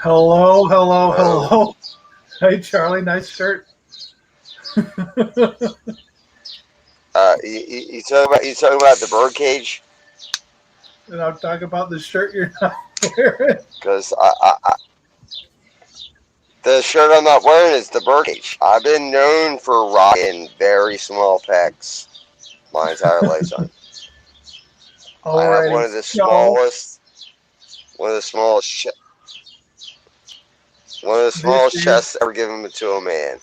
Hello, hello, Hello. hello. Hey, Charlie, nice shirt. You talking about the birdcage? And I'm talking about the shirt you're not wearing. Because the shirt I'm not wearing is the birdcage. I've been known for rocking very small pecs my entire lifetime. I have Alrighty, so one of the smallest, one of the this smallest is chests ever given to a man.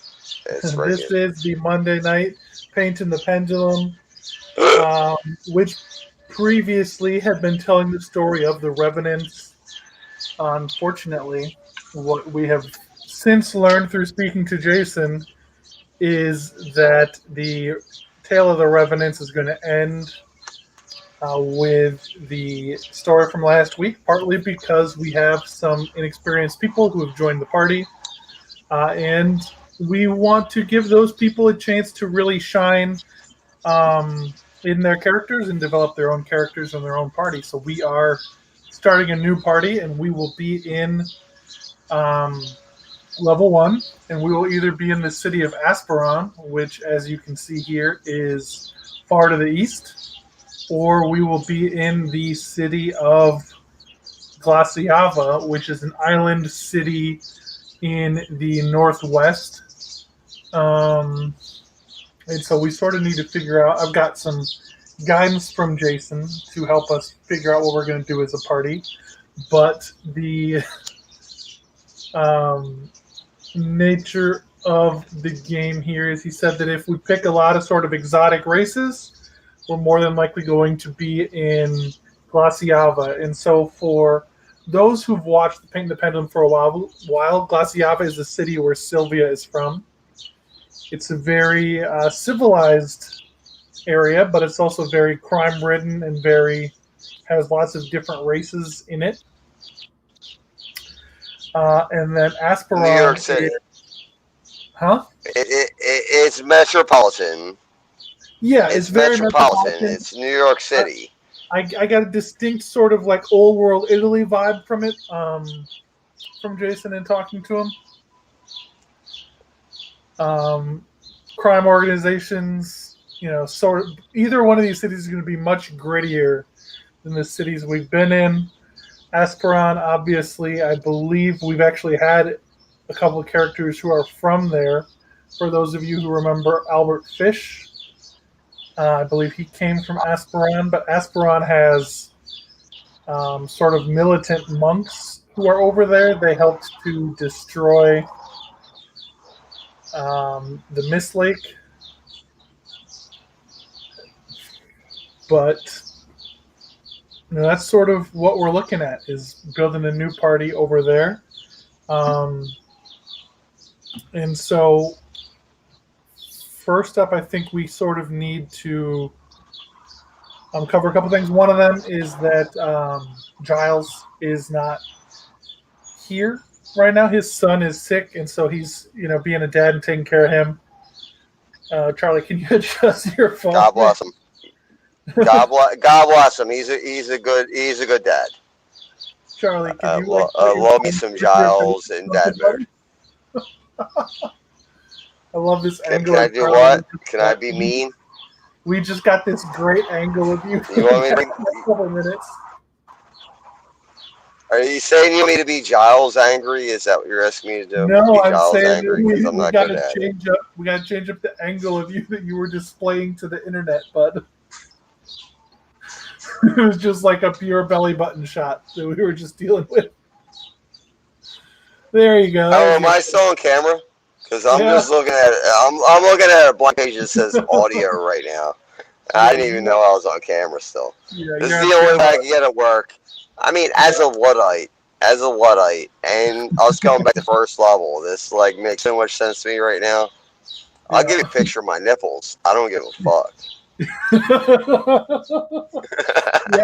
It's right this here. is the Monday night Paint and the Pendulum, which previously had been telling the story of the Revenants. Unfortunately, what we have since learned through speaking to Jason is that the tale of the Revenants is going to end with the story from last week, partly because we have some inexperienced people who have joined the party, and we want to give those people a chance to really shine in their characters and develop their own characters and their own party. So we are starting a new party, and we will be in um, level 1, and we will either be in the city of Asperon, which, as you can see here, is far to the east, or we will be in the city of Glaciava, which is an island city in the northwest. And so we sort of need to figure out. I've got some guidance from Jason to help us figure out what we're going to do as a party. But the um, nature of the game here is he said that if we pick a lot of sort of exotic races, we're more than likely going to be in Glaciava. And so for those who've watched the Paint and the Pendulum for a while, Glaciava is the city where Sylvia is from. It's a very civilized area, but it's also very crime-ridden and has lots of different races in it. And then New York Asperon City. huh? It's metropolitan. Yeah, it's It's very metropolitan. metropolitan. It's New York I, City. I got a distinct sort of like old world Italy vibe from it, from Jason and talking to him. Um, Crime organizations, sort of either one of these cities is going to be much grittier than the cities we've been in. Asperon, obviously, I believe we've actually had a couple of characters who are from there. For those of you who remember Albert Fish, I believe he came from Asperon, but Asperon has sort of militant monks who are over there. They helped to destroy the Mist Lake, but that's sort of what we're looking at, is building a new party over there. And so first up, I think we sort of need to cover a couple things. One of them is that Giles is not here right now. His son is sick, and so he's being a dad and taking care of him. Charlie, can you adjust your phone? God bless him. God bless him. He's a good dad. Charlie, can you love me some Giles and Dad Bear. I love this angle. Can I do what? Can I be mean? We just got this great angle of you. You want me to? A couple minutes. Are you saying you want me to be Giles angry? Is that what you're asking me to do? No, I'm Giles saying angry? we I'm not got good to at change up. We got to change up the angle of you that you were displaying to the internet, bud. It was just like a pure belly button shot that we were just dealing with. There you go. Oh, am I still on camera? Because I'm just looking at it. I'm looking at a blank page that says audio right now. I didn't even know I was on camera still. Yeah, This is the only way I can get it work. I mean, as a Luddite, and us going back to first level, this makes so much sense to me right now. I'll give you a picture of my nipples. I don't give a fuck. Yeah,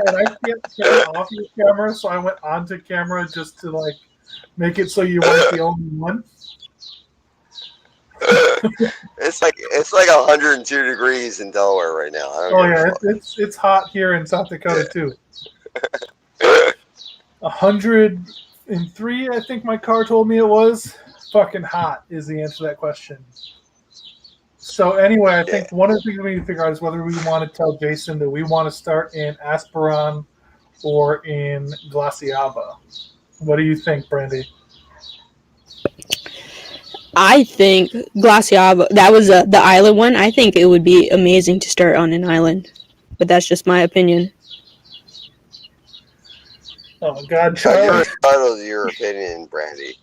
and I can't turn off your camera, so I went onto camera just to make it so you weren't the only one. It's like 102 degrees in Delaware right now. Oh yeah, it's hot here in South Dakota too. 100 In 3, I think my car told me it was. Fucking hot is the answer to that question. So anyway, I think one of the things we need to figure out is whether we want to tell Jason that we want to start in Asperon or in Glaciava. What do you think, Brandy? I think Glaciava, that was the island one. I think it would be amazing to start on an island, but that's just my opinion. Oh my God, You're Charlie! entitled to your opinion, Brandy.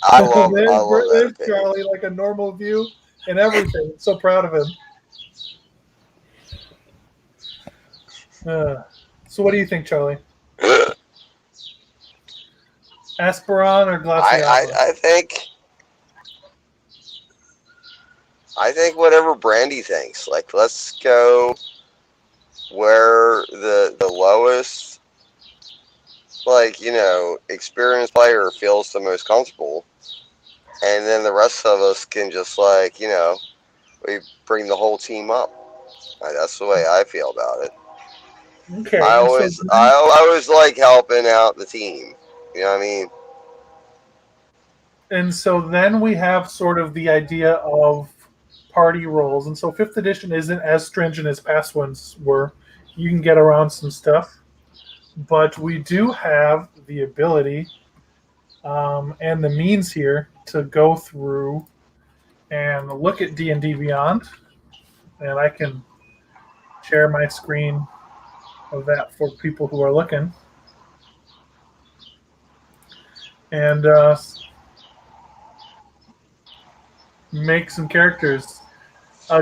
I love that There's opinion. Charlie, like a normal view and everything. So proud of him. So what do you think, Charlie? Asperon or Glaciava? I think whatever Brandy thinks. Like, let's go where the lowest, like, experienced player feels the most comfortable, and then the rest of us can just, like, we bring the whole team up. That's the way I feel about it. Okay. I always like helping out the team. You know what I mean? And so then we have sort of the idea of party roles. And so 5th edition isn't as stringent as past ones were. You can get around some stuff. But we do have the ability and the means here to go through and look at D&D Beyond. And I can share my screen of that for people who are looking. And make some characters.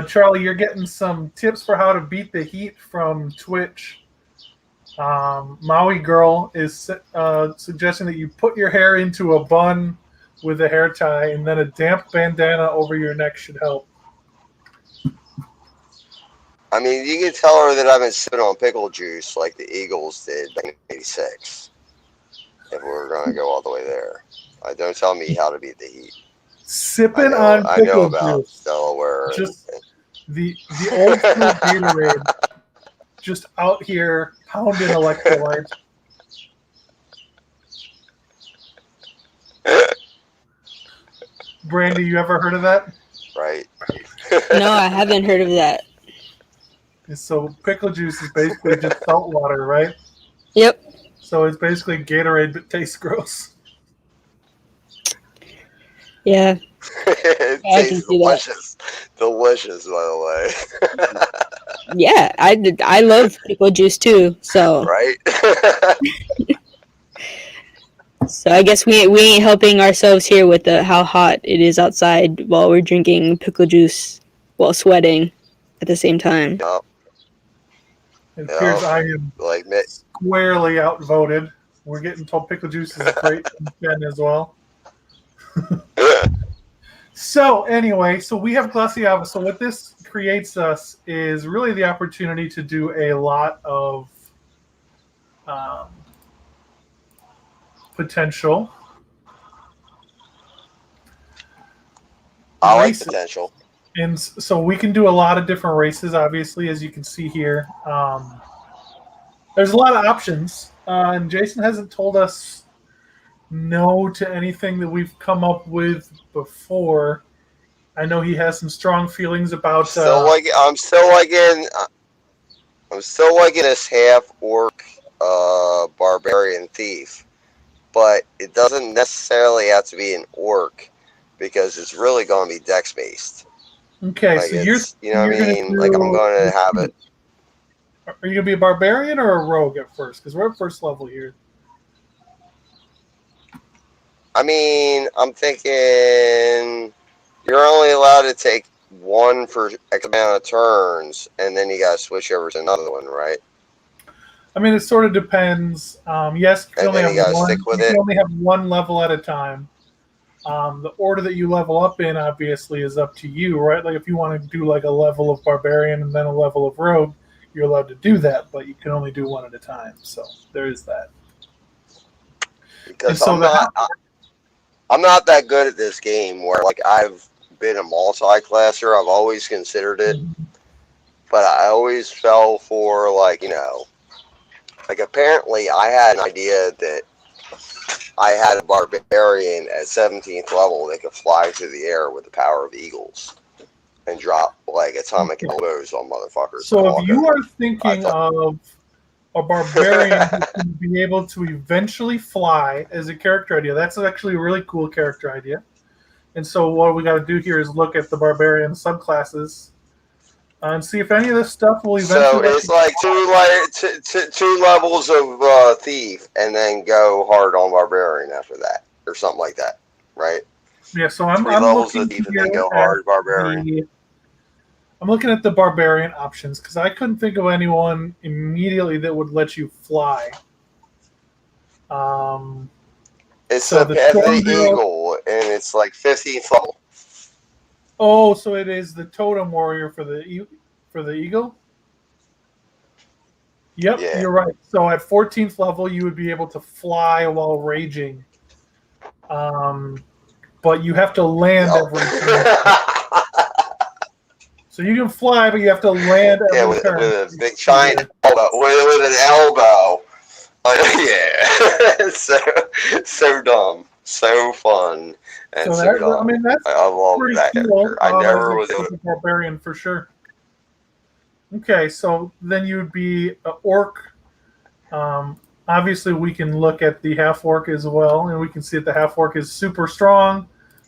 Charlie, you're getting some tips for how to beat the heat from Twitch. Maui Girl is suggesting that you put your hair into a bun with a hair tie and then a damp bandana over your neck should help. I mean, you can tell her that I've been sipping on pickle juice like the Eagles did back in '86. If we're going to go all the way there. Don't tell me how to beat the heat. Sipping on pickle juice. I know about Delaware. Just the old school Gatorade. Just out here pounding electrolytes. Brandy, you ever heard of that? Right. No, I haven't heard of that. So pickle juice is basically just salt water, right? Yep. So it's basically Gatorade, but tastes gross. Yeah. It tastes delicious. Delicious, by the way. Yeah, I love pickle juice too. So. Right. So I guess we ain't helping ourselves here with how hot it is outside while we're drinking pickle juice while sweating at the same time. Yep. It appears I am squarely outvoted. We're getting told pickle juice is great and as well. So anyway, so we have Glaciava. So what this creates us is really the opportunity to do a lot of potential. I like potential. And so we can do a lot of different races, obviously, as you can see here. There's a lot of options, and Jason hasn't told us no to anything that we've come up with before. I know he has some strong feelings about. I'm still liking this half orc barbarian thief, but it doesn't necessarily have to be an orc because it's really going to be dex based. Okay, like so you're what I mean? Like I'm going to have it. Are you going to be a barbarian or a rogue at first? Because we're at first level here. I mean, I'm thinking you're only allowed to take one for X amount of turns, and then you got to switch over to another one, right? I mean, it sort of depends. Yes, you can only have one level at a time. The order that you level up in, obviously, is up to you, right? Like, if you want to do, like, a level of barbarian and then a level of rogue, you're allowed to do that, but you can only do one at a time. So there is that. Because I'm not that good at this game where, like, I've been a multi-classer. I've always considered it. But I always fell for, like, like, apparently I had an idea that I had a barbarian at 17th level that could fly through the air with the power of eagles and drop like atomic elbows on motherfuckers. So if you are thinking of a barbarian who can be able to eventually fly as a character idea, that's actually a really cool character idea. And so what we got to do here is look at the barbarian subclasses and see if any of this stuff will eventually. So it's like two levels of thief, and then go hard on barbarian after that, or something like that, right? Yeah. So I'm levels looking of thief, and here then go hard barbarian. I'm looking at the barbarian options because I couldn't think of anyone immediately that would let you fly. It's the Path of the Eagle, and it's like 15th level. Oh, so it is the totem warrior for the eagle? Yep, yeah. You're right. So at 14th level, you would be able to fly while raging. But you have to land every turn. So you can fly, but you have to land every turn. With a big giant elbow. With an elbow. Yeah. so dumb. So fun. And so dumb. I mean, that's I love that cool. character. I never was able to. Barbarian for sure. Okay, so then you would be an orc. Obviously, we can look at the half-orc as well, and we can see that the half-orc is super strong.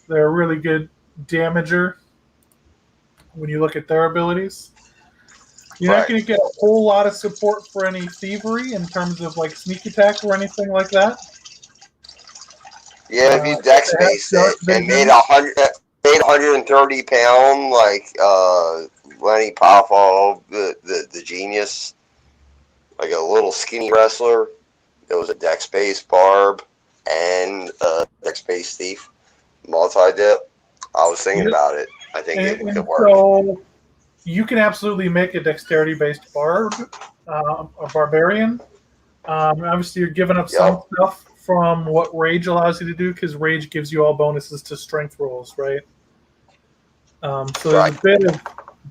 They're a really good damager when you look at their abilities. You're not going to get a whole lot of support for any thievery in terms of like sneak attack or anything like that. Yeah, if you dex based it and made 130 pound like Lenny Poffo, the genius, like a little skinny wrestler. It was a dex based barb and a dex based thief, multi dip. I was thinking about it. I think it could work. So you can absolutely make a dexterity based barb, a barbarian. Obviously, you're giving up some stuff from what rage allows you to do because rage gives you all bonuses to strength rolls, right? So there's a bit of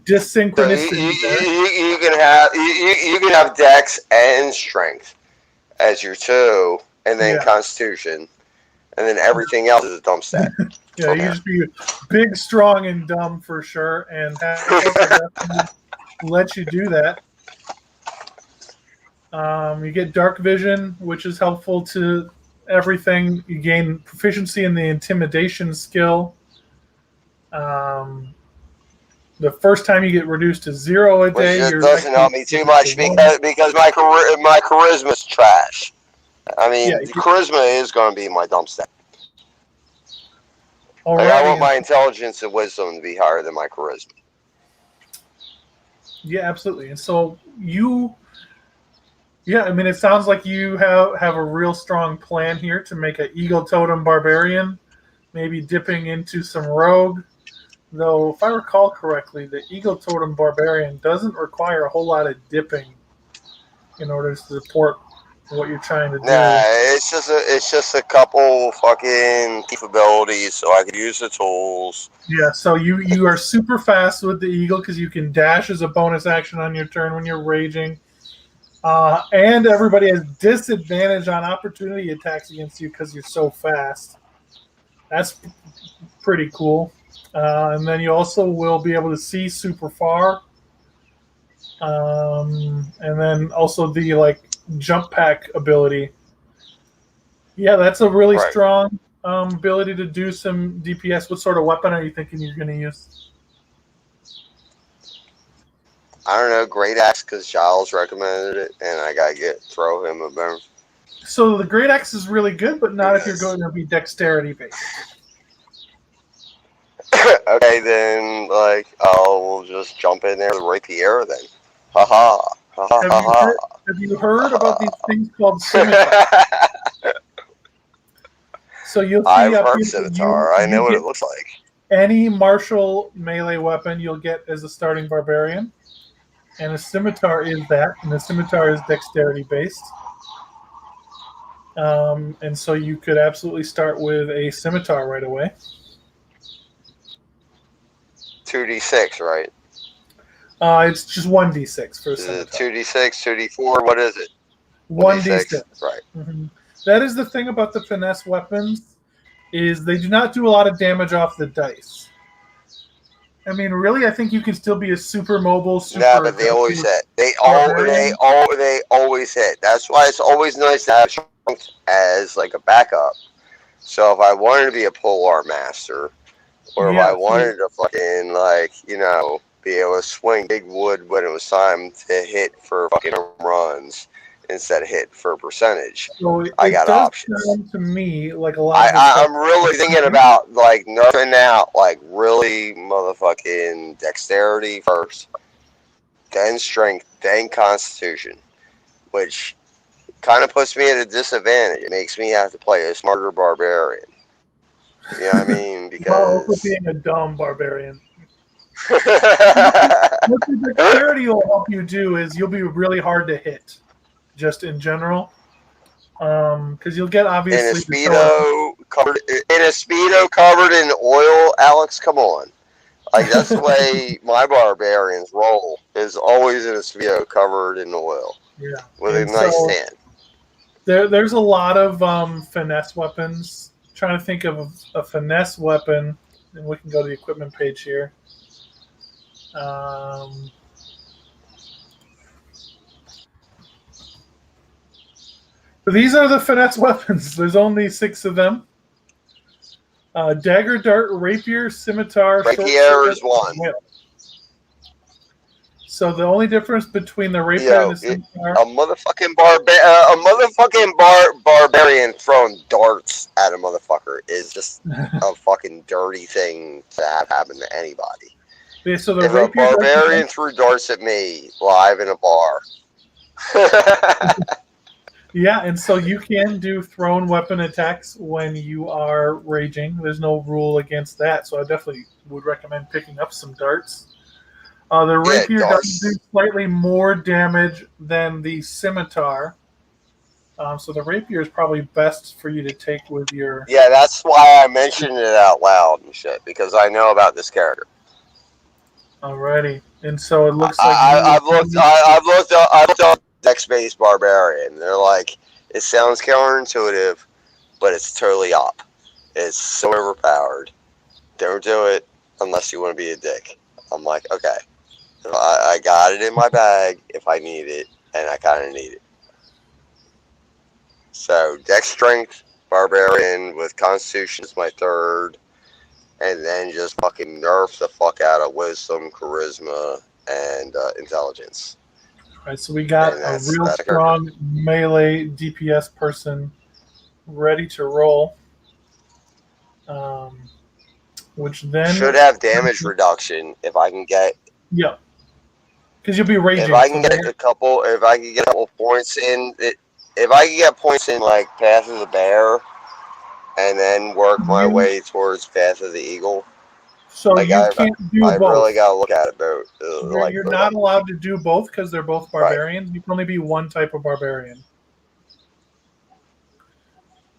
dysynchronicity there. You can have dex and strength as your two, and then constitution, and then everything else is a dumb stat. Yeah, you just be big, strong, and dumb for sure, and have let you do that. You get dark vision, which is helpful to everything. You gain proficiency in the intimidation skill. The first time you get reduced to 0 a day, which doesn't help me too much because my charisma is trash. I mean, charisma is going to be my dumb stat. Like, I want my intelligence and wisdom to be higher than my charisma. Yeah, absolutely. And so I mean, it sounds like you have a real strong plan here to make an Eagle Totem Barbarian, maybe dipping into some Rogue. Though, if I recall correctly, the Eagle Totem Barbarian doesn't require a whole lot of dipping in order to support what you're trying to do. Nah, it's just a couple fucking capabilities, so I could use the tools. Yeah, so you are super fast with the Eagle because you can dash as a bonus action on your turn when you're raging. And everybody has disadvantage on opportunity attacks against you because you're so fast. That's pretty cool. And then you also will be able to see super far. And then also the jump pack ability. Yeah, that's a really strong ability to do some DPS. What sort of weapon are you thinking you're going to use? I don't know, Great Axe, because Giles recommended it, and I gotta throw him a bone. So the Great Axe is really good, but not if you're going to be dexterity based. Okay, then I'll just jump in there with Rapier then. Haha. Have you heard about these things called scimitars? So you'll see I've heard scimitar. I know what it looks like. Any martial melee weapon you'll get as a starting barbarian. And a scimitar is that, and the scimitar is dexterity based. And so you could absolutely start with a scimitar right away. 2d6, right? It's just 1d6 for a scimitar. 2d6, 2d4, what is it? 1d6. Right. Mm-hmm. That is the thing about the finesse weapons, is they do not do a lot of damage off the dice. I mean, really, I think you can still be a super mobile, super No, but they always hit. They always hit. That's why it's always nice to have strength as like a backup. So if I wanted to be a polearm master, or if I wanted to fucking be able to swing big wood when it was time to hit for fucking home runs instead of hit for percentage, so I got options. Sound to me like a lot. I'm really thinking about like nerfing out like really motherfucking dexterity first, then strength, then constitution, which kind of puts me at a disadvantage. It makes me have to play a smarter barbarian. You know what I mean? Because also being a dumb barbarian. What the dexterity will help you do is you'll be really hard to hit, just in general, because you'll get obviously in a speedo covered in oil. Alex, come on! Like that's the way my barbarians roll. Is always in a speedo covered in oil. Yeah, with a nice tan. There's a lot of finesse weapons. I'm trying to think of a finesse weapon, and we can go to the equipment page here. These are the finesse weapons. There's only 6 of them. Dagger, dart, rapier, scimitar. Rapier is one. So the only difference between the rapier and the scimitar, a motherfucking barbarian throwing darts at a motherfucker is just a fucking dirty thing to have happen to anybody. Yeah, so if a barbarian threw darts at me live in a bar. Yeah, and so you can do thrown weapon attacks when you are raging. There's no rule against that, so I definitely would recommend picking up some darts. The rapier does do slightly more damage than the scimitar. So the rapier is probably best for you to take with your... Yeah, that's why I mentioned it out loud and shit, because I know about this character. Alrighty, and so it looks like I've looked up dex-based barbarian. They're like, it sounds counterintuitive, but it's totally op. It's so overpowered. Don't do it unless you want to be a dick. I'm like, okay, I got it in my bag if I need it, and I kind of need it. So dex strength barbarian with constitution is my third. And then just fucking nerf the fuck out of wisdom, charisma, and intelligence. All right, so we got a real strong melee DPS person ready to roll. Which then... should have damage reduction if I can get... Yeah. Because you'll be raging. If I can get a couple points in... If I can get points in, like, Path of the Bear... and then work my way towards Path of the Eagle. So like you can't do both. I really got to look at it both. You're not allowed to do both because they're both barbarians. Right. You can only be one type of barbarian.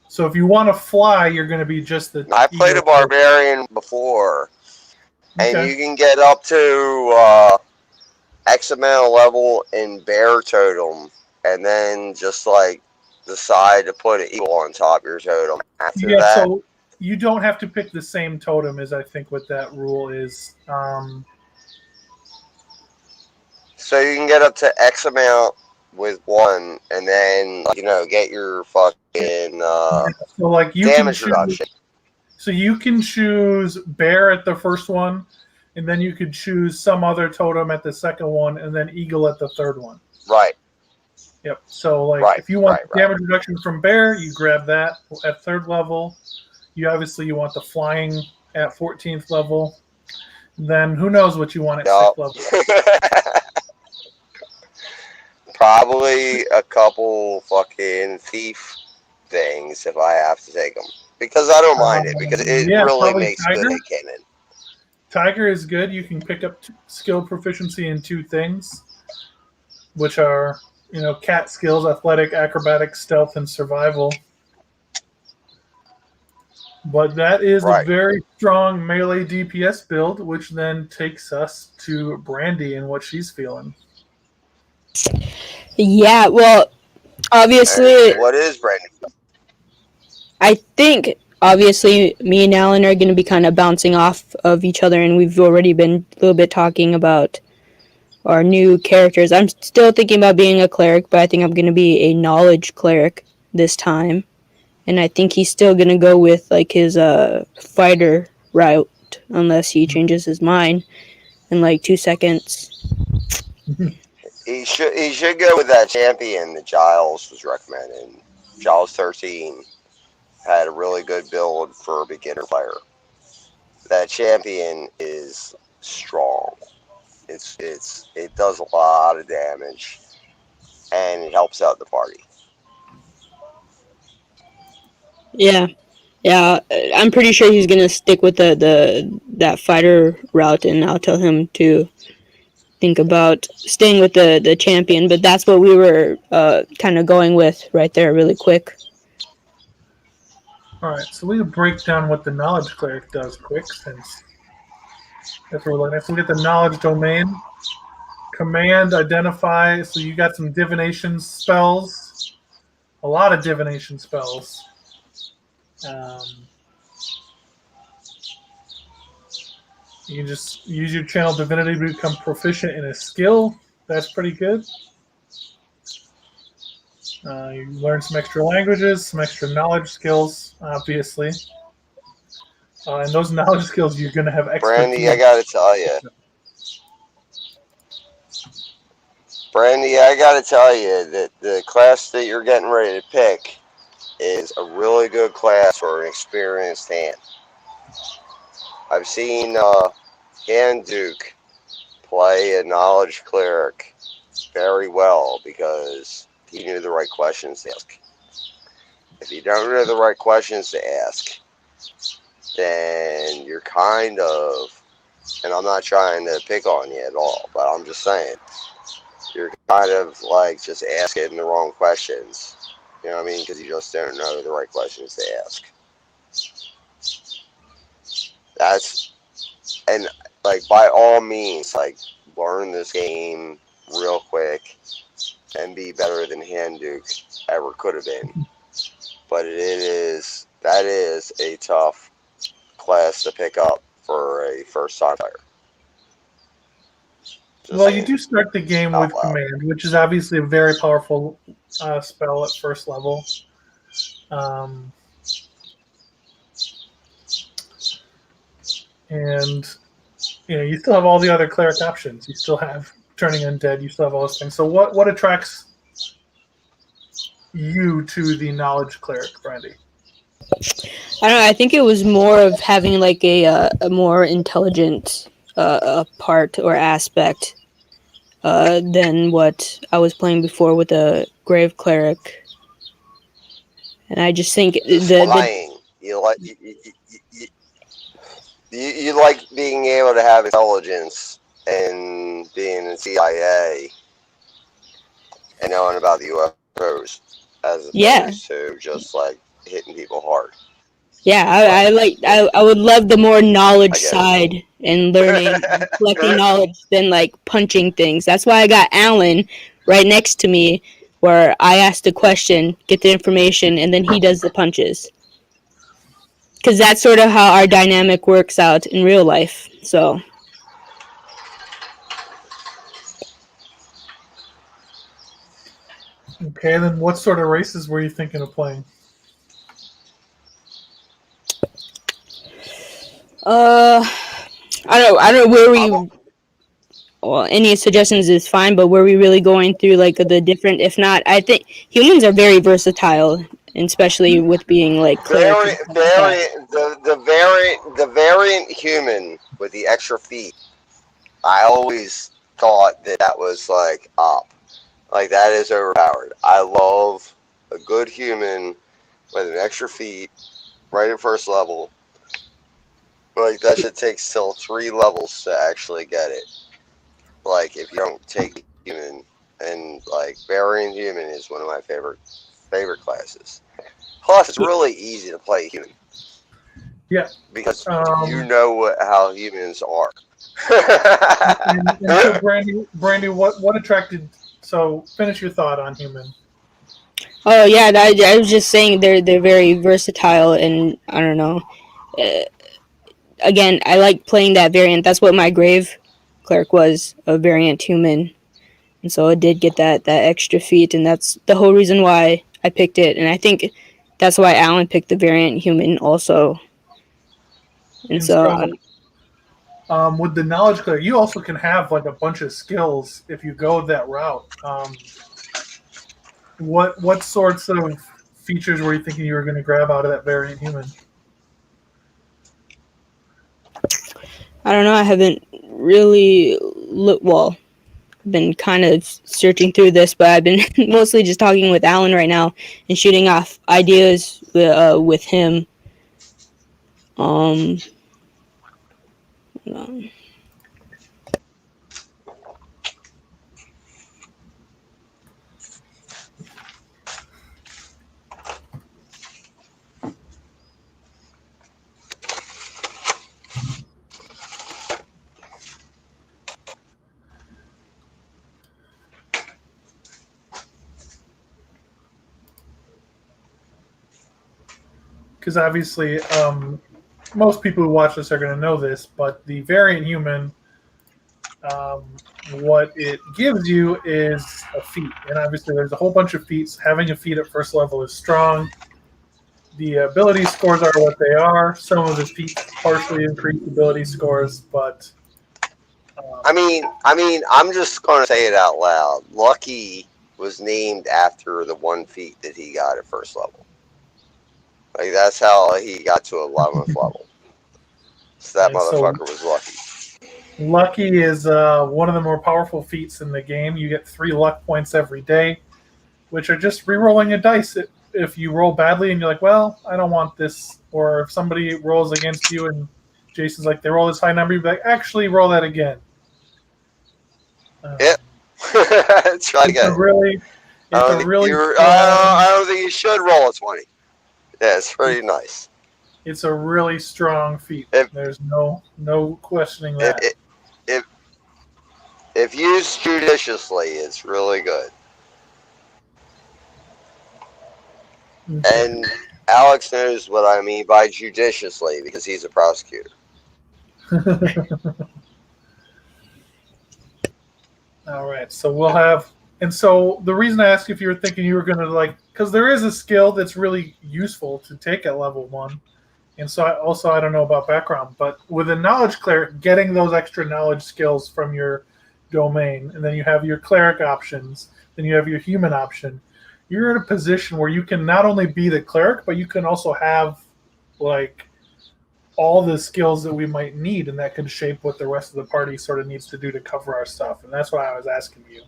So if you want to fly, you're going to be just the... I played a barbarian before. Okay. And you can get up to X amount of level in Bear Totem. And then just like... decide to put an eagle on top of your totem after that. So you don't have to pick the same totem is I think what that rule is. So you can get up to X amount with one and then, get your fucking so like you damage reduction. So you can choose bear at the first one, and then you could choose some other totem at the second one, and then eagle at the third one. Right. Yep. So, if you want damage reduction from bear, you grab that at 3rd level. You want the flying at 14th level. Then who knows what you want at 6th level? Probably a couple fucking thief things if I have to take them, because I don't mind it because it really makes good hit cannon. Tiger is good. You can pick up skill proficiency in 2 things, which are cat skills: athletic, acrobatic, stealth, and survival. But that is a very strong melee DPS build, which then takes us to Brandy and what she's feeling. Yeah, well, obviously... What is Brandy? I think obviously me and Alan are going to be kind of bouncing off of each other, and we've already been a little bit talking about our new characters. I'm still thinking about being a cleric, but I think I'm going to be a knowledge cleric this time, and I think he's still going to go with like his fighter route unless he changes his mind in like 2 seconds. He should go with that champion that Giles was recommending. Giles 13 had a really good build for a beginner player. That champion is strong. It does a lot of damage, and it helps out the party. Yeah, yeah. I'm pretty sure he's gonna stick with the that fighter route, and I'll tell him to think about staying with the champion. But that's what we were kind of going with right there, really quick. All right, so we can break down what the knowledge cleric does quick, since that's what we're looking at. So we get the knowledge domain, command, identify. So you got some divination spells, a lot of divination spells. You can just use your channel divinity to become proficient in a skill. That's pretty good. You learn some extra languages, some extra knowledge skills, obviously. And those knowledge skills, you're going to have extra. Brandy, I gotta tell you. That the class that you're getting ready to pick is a really good class for an experienced hand. I've seen Han Duke play a knowledge cleric very well because he knew the right questions to ask. If you don't know the right questions to ask, then you're kind of, and I'm not trying to pick on you at all, but I'm just saying, you're kind of like just asking the wrong questions. You know what I mean? Because you just don't know the right questions to ask. And like by all means, like learn this game real quick and be better than Handuke ever could have been. But that is a tough class to pick up for a first time player. Well, you do start the game with command, which is obviously a very powerful spell at first level. And you still have all the other cleric options. You still have turning undead. You still have all those things. So what attracts you to the knowledge cleric, Brandy? I don't know. I think it was more of having like a more intelligent part or aspect than what I was playing before with a grave cleric. And I just think you like being able to have intelligence and being in CIA and knowing about the UFOs as opposed to just like hitting people hard. Yeah, I would love the more knowledge side and learning and collecting knowledge than like punching things. That's why I got Alan right next to me, where I ask the question, get the information, and then he does the punches. Because that's sort of how our dynamic works out in real life. So. Okay, then what sort of races were you thinking of playing? I don't know where we. Well, any suggestions is fine, but were we really going through like the different? If not, I think humans are very versatile, especially with being like the variant human with the extra feet. I always thought that was like up, like that is overpowered. I love a good human with an extra feet, right at first level. Like that shit takes till 3 levels to actually get it. Like if you don't take human, and like variant human is one of my favorite classes. Plus, it's really easy to play human. Yeah, because you know how humans are. and so Brandy, what attracted? So finish your thought on human. Oh yeah, I was just saying they're very versatile, and I don't know. Uh, Again, I like playing that variant. That's what my grave cleric was, a variant human, and so it did get that extra feat, and that's the whole reason why I picked it. And I think that's why Alan picked the variant human also. And And so so, with the knowledge cleric, you also can have like a bunch of skills if you go that route. What sorts of features were you thinking you were going to grab out of that variant human? I don't know. I haven't really been kind of searching through this, but I've been mostly just talking with Alan right now and shooting off ideas with him. Um, Because obviously, most people who watch this are going to know this, but the variant human, um, what it gives you is a feat, and obviously there's a whole bunch of feats. Having a feat at first level is strong. The ability scores are what they are. Some of the feats partially increase ability scores, but I'm just going to say it out loud. Lucky was named after the one feat that he got at first level. Like that's how he got to 11th level. So that motherfucker was lucky. Lucky is one of the more powerful feats in the game. You get 3 luck points every day, which are just re-rolling a dice. If you roll badly and you're like, well, I don't want this, or if somebody rolls against you and Jason's like, they roll this high number, you'd be like, actually, roll that again. Yep. Try again. I don't think you should roll a 20. Yeah, it's pretty nice. It's a really strong feat. There's no questioning that. If used judiciously, it's really good. Okay. And Alex knows what I mean by judiciously because he's a prosecutor. All right, so we'll have, and so the reason I asked if you were thinking you were going to because there is a skill that's really useful to take at level 1, and so I don't know about background, but with a knowledge cleric, getting those extra knowledge skills from your domain, and then you have your cleric options, then you have your human option. You're in a position where you can not only be the cleric, but you can also have all the skills that we might need, and that can shape what the rest of the party sort of needs to do to cover our stuff. And that's why I was asking you,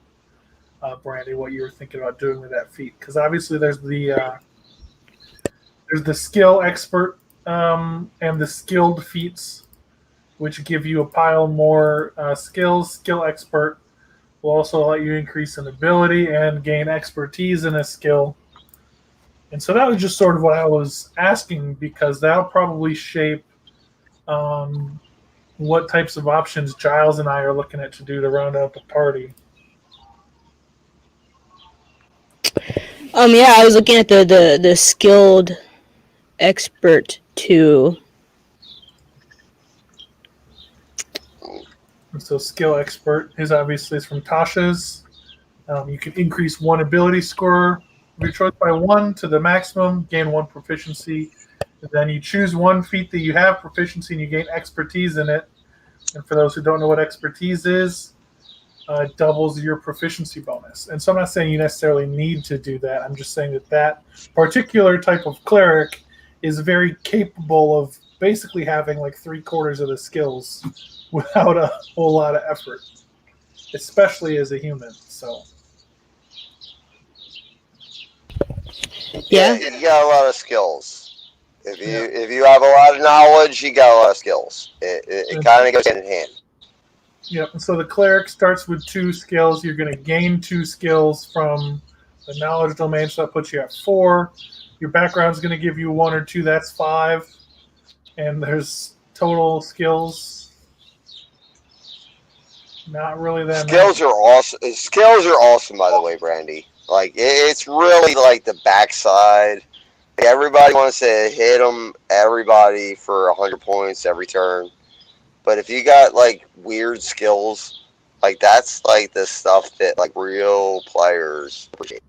Brandy, what you were thinking about doing with that feat. Because obviously there's the skill expert and the skilled feats, which give you a pile more skills. Skill expert will also let you increase in ability and gain expertise in a skill. And so that was just sort of what I was asking, because that'll probably shape what types of options Giles and I are looking at to do to round out the party. Yeah, I was looking at the skilled expert too. So skill expert is obviously from Tasha's. You can increase 1 ability score of your choice by 1 to the maximum, gain 1 proficiency. And then you choose 1 feat that you have proficiency and you gain expertise in it. And for those who don't know what expertise is, it doubles your proficiency bonus. And so I'm not saying you necessarily need to do that. I'm just saying that particular type of cleric is very capable of basically having 3/4 of the skills without a whole lot of effort, especially as a human. So yeah, you got a lot of skills. If you have a lot of knowledge, you got a lot of skills. It kind of goes hand in hand. Yep. And so the cleric starts with 2 skills. You're going to gain 2 skills from the knowledge domain, so that puts you at 4. Your background's going to give you 1 or 2. That's 5. And there's total skills. Not really that Skills are awesome. Skills are awesome, by the way, Brandy. Like, it's really like the backside. Everybody wants to hit them, everybody, for 100 points every turn. But if you got, like, weird skills, like, that's, like, the stuff that, like, real players appreciate.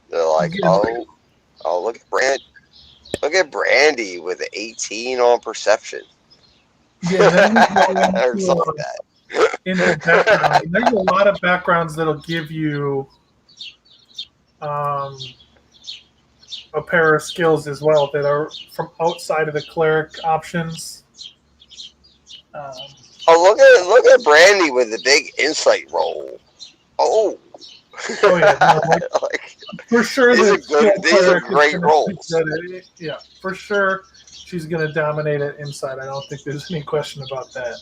They're like, oh, look at Brandy with an 18 on perception. Yeah, then we go or something like that. into background. There's a lot of backgrounds that'll give you a pair of skills as well that are from outside of the cleric options. Oh, look at Brandy with the big insight roll. Oh. Yeah, no, like, for sure. These are great rolls. Yeah, for sure. She's going to dominate at insight. I don't think there's any question about that.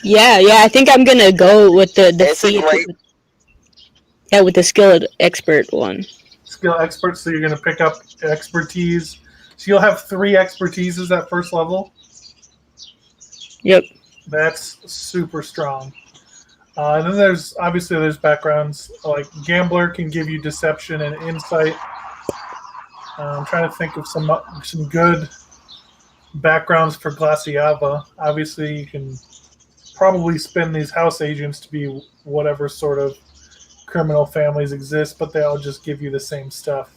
Yeah. I think I'm gonna go with the with the skilled expert one. Skill expert. So you're going to pick up expertise. So you'll have 3 expertises at first level. Yep. That's super strong. And then there's backgrounds like Gambler can give you deception and insight. I'm trying to think of some good backgrounds for Glaciava. Obviously, you can probably spin these house agents to be whatever sort of criminal families exist, but they all just give you the same stuff.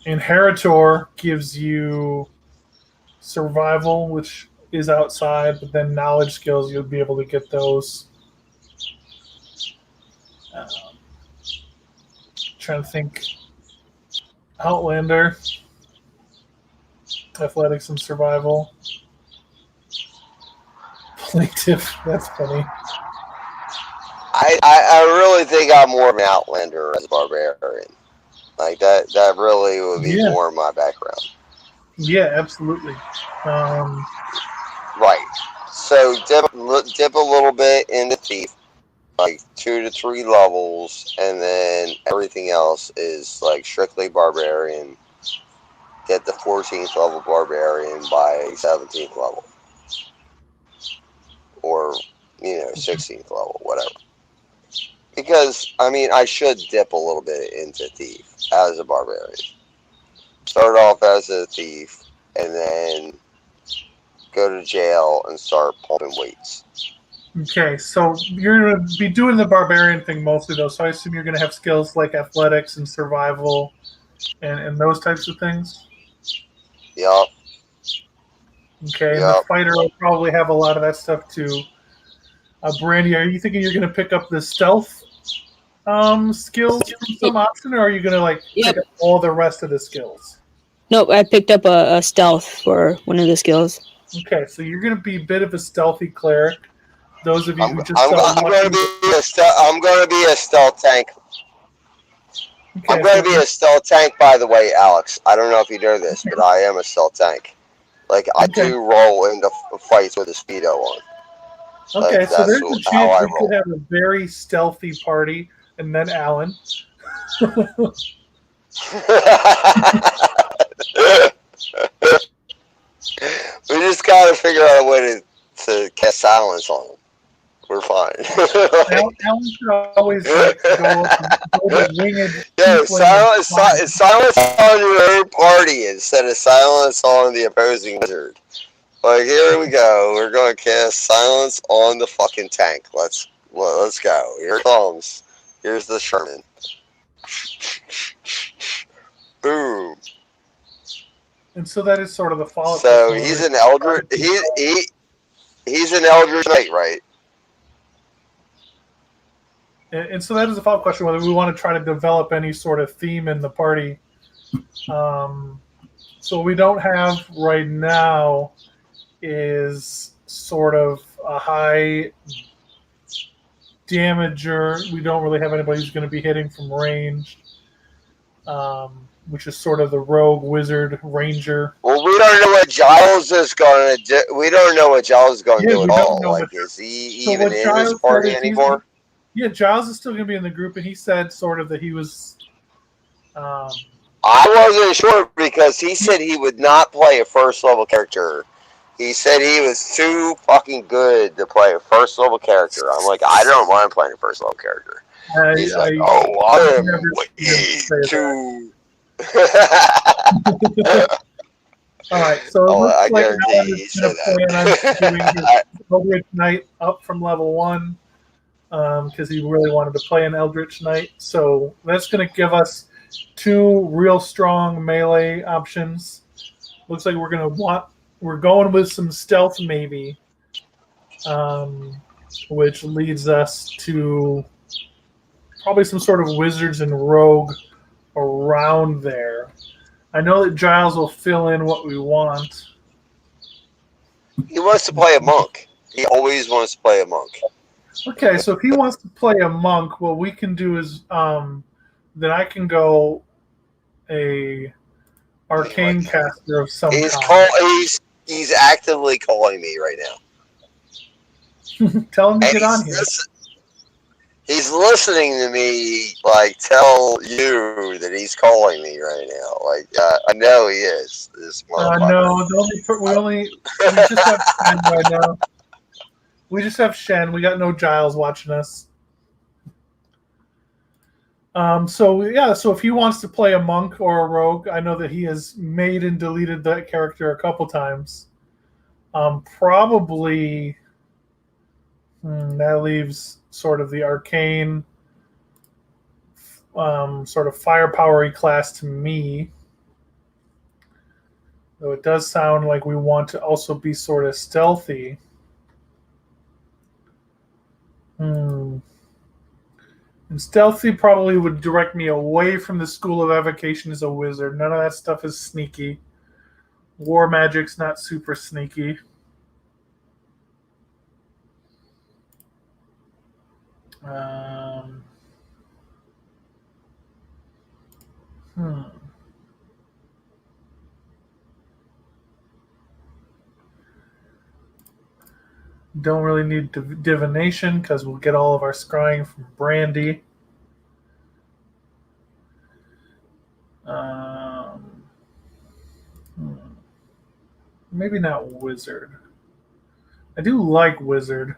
Inheritor gives you survival, which is outside, but then knowledge skills, you'll be able to get those. Trying to think. Outlander, athletics and survival. Plaintiff, that's funny. I really think I'm more of an Outlander as a barbarian. Like that really would be more of my background. Yeah, absolutely. Right. So dip a little bit into thief, like 2 to 3 levels, and then everything else is like strictly barbarian. Get the 14th level barbarian by 17th level, or 16th level, whatever. Because I should dip a little bit into thief as a barbarian. Start off as a thief, and then go to jail and start pumping weights. Okay, so you're going to be doing the barbarian thing mostly, though, so I assume you're going to have skills like athletics and survival and those types of things? Yup. Okay, and the fighter will probably have a lot of that stuff, too. Brandy, are you thinking you're going to pick up the stealth skills from some option, or are you going to pick up all the rest of the skills? Nope, I picked up a stealth for one of the skills. Okay, so you're going to be a bit of a stealthy cleric. Those of you who just I'm going to be a stealth tank. Okay, I'm going to be a stealth tank, by the way, Alex. I don't know if you know this, but I am a stealth tank. Like, I do roll into fights with a Speedo on. Okay, so there's a chance we could have a very stealthy party, and then Alan. We just got to figure out a way to cast silence on them. We're fine. Alan should always go winged. Yeah, silence on your own party instead of silence on the opposing wizard. Like, here we go. We're going to cast silence on the fucking tank. Let's go. Here it comes. Here's the Sherman. Boom. And so that is sort of the follow-up. So he's an elder. He's an Eldritch Knight, right? And so that is a follow-up question, whether we want to try to develop any sort of theme in the party. So what we don't have right now is sort of a high damager. We don't really have anybody who's going to be hitting from range, which is sort of the rogue, wizard, ranger. Well, we don't know what Giles is going to do. We don't know what Giles is going to do at all. Like, is he even in this party anymore? Yeah, Giles is still going to be in the group, and he said sort of that he was... I wasn't sure because he said he would not play a first-level character He said he was too fucking good to play a first level character. I'm like, I don't mind playing a first level character. He's like, oh, I I've am never way seen him say that. too. All right, so it looks I like guarantee Alan he is going said to plan on doing his that. Eldritch Knight up from level 1 because he really wanted to play an Eldritch Knight. So that's going to give us 2 real strong melee options. Looks like we're going with some stealth maybe, which leads us to probably some sort of wizards and rogue around there. I know that Giles will fill in what we want. He wants to play a monk. He always wants to play a monk. Okay, so if he wants to play a monk, what we can do is then I can go a arcane caster of some kind. He's actively calling me right now. Tell him to And get on here. He's listening to me like tell you that he's calling me right now. Like I know he is. This motherfucker. No, we just have Shen right now. We just have Shen. We got no Giles watching us. So if he wants to play a monk or a rogue, I know that he has made and deleted that character a couple times. Probably that leaves sort of the arcane, sort of firepowery class to me. Though it does sound like we want to also be sort of stealthy. And stealthy probably would direct me away from the School of Evocation as a wizard. None of that stuff is sneaky. War magic's not super sneaky. Don't really need divination because we'll get all of our scrying from Brandy. Maybe not wizard. I do like wizard.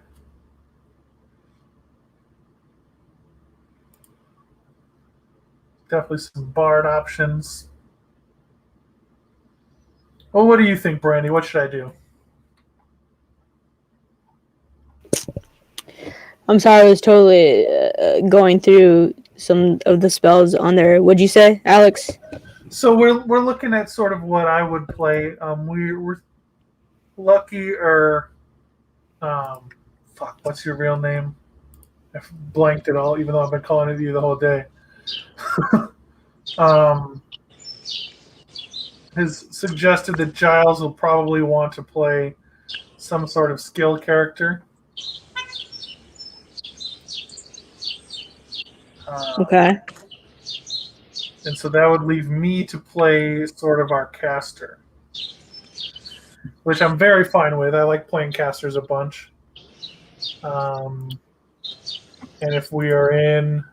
Definitely some bard options. Well, what do you think, Brandy? What should I do? I'm sorry, I was totally going through some of the spells on there. What'd you say, Alex? So we're looking at sort of what I would play. We're lucky or what's your real name? I blanked it all, even though I've been calling it you the whole day. Has suggested that Giles will probably want to play some sort of skill character. Okay. And so that would leave me to play sort of our caster, which I'm very fine with. I like playing casters a bunch. And if we are in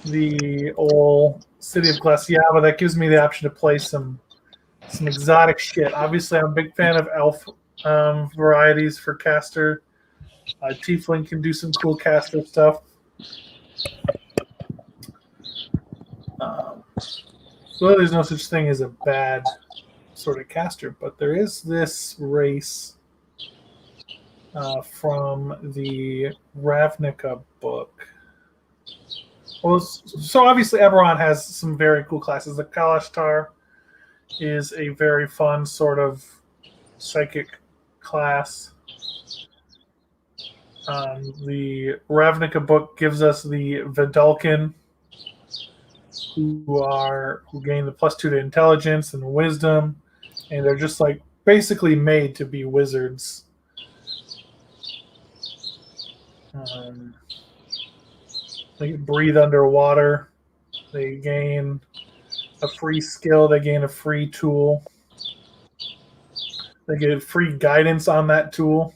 the old City of Glaciaba, that gives me the option to play some exotic shit. Obviously, I'm a big fan of elf varieties for caster. Tiefling can do some cool caster stuff. So there's no such thing as a bad sort of caster, but there is this race from the Ravnica book. Well, so obviously Eberron has some very cool classes. The Kalashtar is a very fun sort of psychic class. The Ravnica book gives us the Vidalkin, who gain the +2 to intelligence and wisdom, and they're just like basically made to be wizards. They can breathe underwater. They gain a free skill. They gain a free tool. They get free guidance on that tool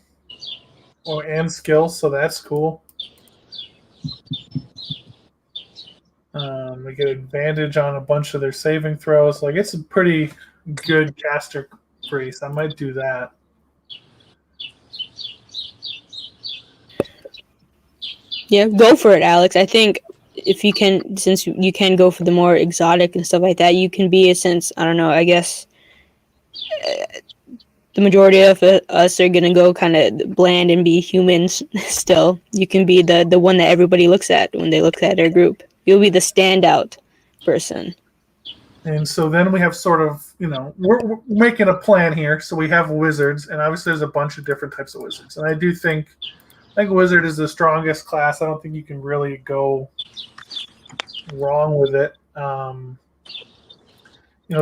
and skills, so that's cool. They get advantage on a bunch of their saving throws. Like, it's a pretty good caster Brace. I might do that. Yeah, go for it, Alex. I think if you can, since you can go for the more exotic and stuff like that, you can be a sense. I don't know. I guess the majority of us are gonna go kind of bland and be humans. Still, you can be the one that everybody looks at when they look at our group. You'll be the standout person. And so then we have sort of, we're making a plan here. So we have wizards, and obviously there's a bunch of different types of wizards. And I think wizard is the strongest class. I don't think you can really go wrong with it.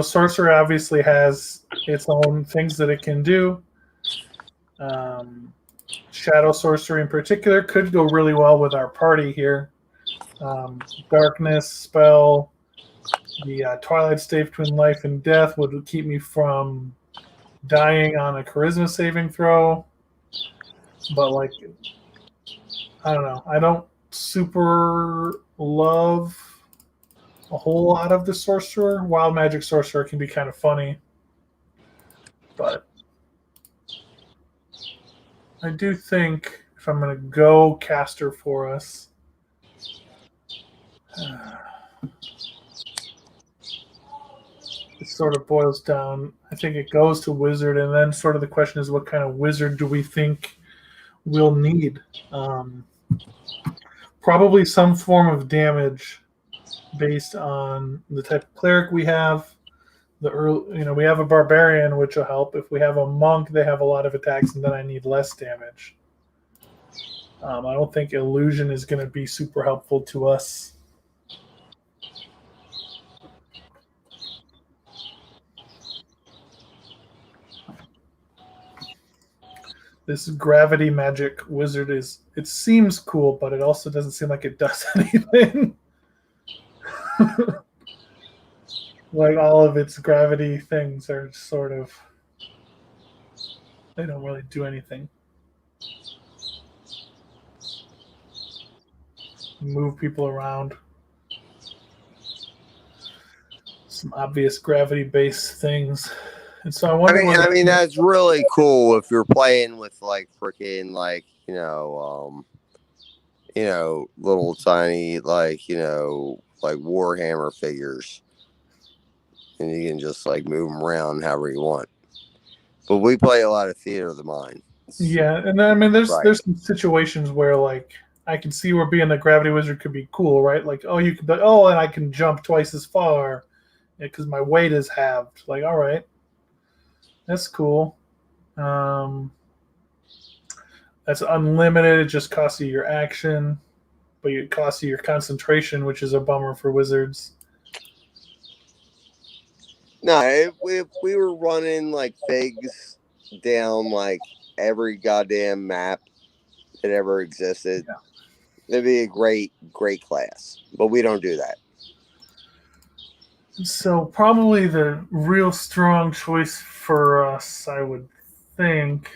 Sorcerer obviously has its own things that it can do. Shadow sorcery in particular could go really well with our party here. Darkness spell, the twilight state between life and death would keep me from dying on a charisma saving throw. But I don't know. I don't super love a whole lot of the sorcerer. Wild magic sorcerer can be kind of funny, but I do think if I'm going to go caster for us, it sort of boils down. I think it goes to wizard, and then sort of the question is, what kind of wizard do we think we'll need? Probably some form of damage based on the type of cleric we have. We have a barbarian, which will help. If we have a monk, they have a lot of attacks, and then I need less damage. I don't think illusion is going to be super helpful to us. This gravity magic wizard it seems cool, but it also doesn't seem like it does anything. Like all of its gravity things are sort of, they don't really do anything. Move people around. Some obvious gravity-based things. And so I wonder. I mean, that's really cool if you're playing with freaking little tiny Warhammer figures, and you can just move them around however you want. But we play a lot of theater of the mind. Yeah, and I mean, there's some situations where I can see where being a gravity wizard could be cool, right? You could be, and I can jump twice as far because my weight is halved. All right. That's cool. That's unlimited. It just costs you your action, but it costs you your concentration, which is a bummer for wizards. No, if we were running figs down every goddamn map that ever existed, it'd be a great class. But we don't do that. So probably the real strong choice for us, I would think.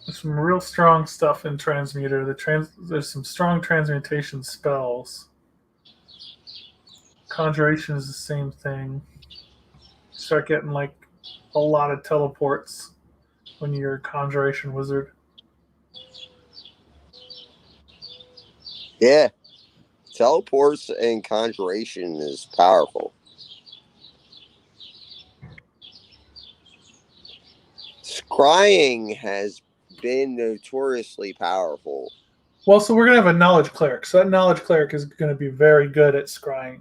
There's some real strong stuff in Transmuter. There's some strong transmutation spells. Conjuration is the same thing. You start getting a lot of teleports when you're a conjuration wizard. Yeah. Teleports and conjuration is powerful. Scrying has been notoriously powerful. Well, so we're going to have a knowledge cleric. So that knowledge cleric is going to be very good at scrying.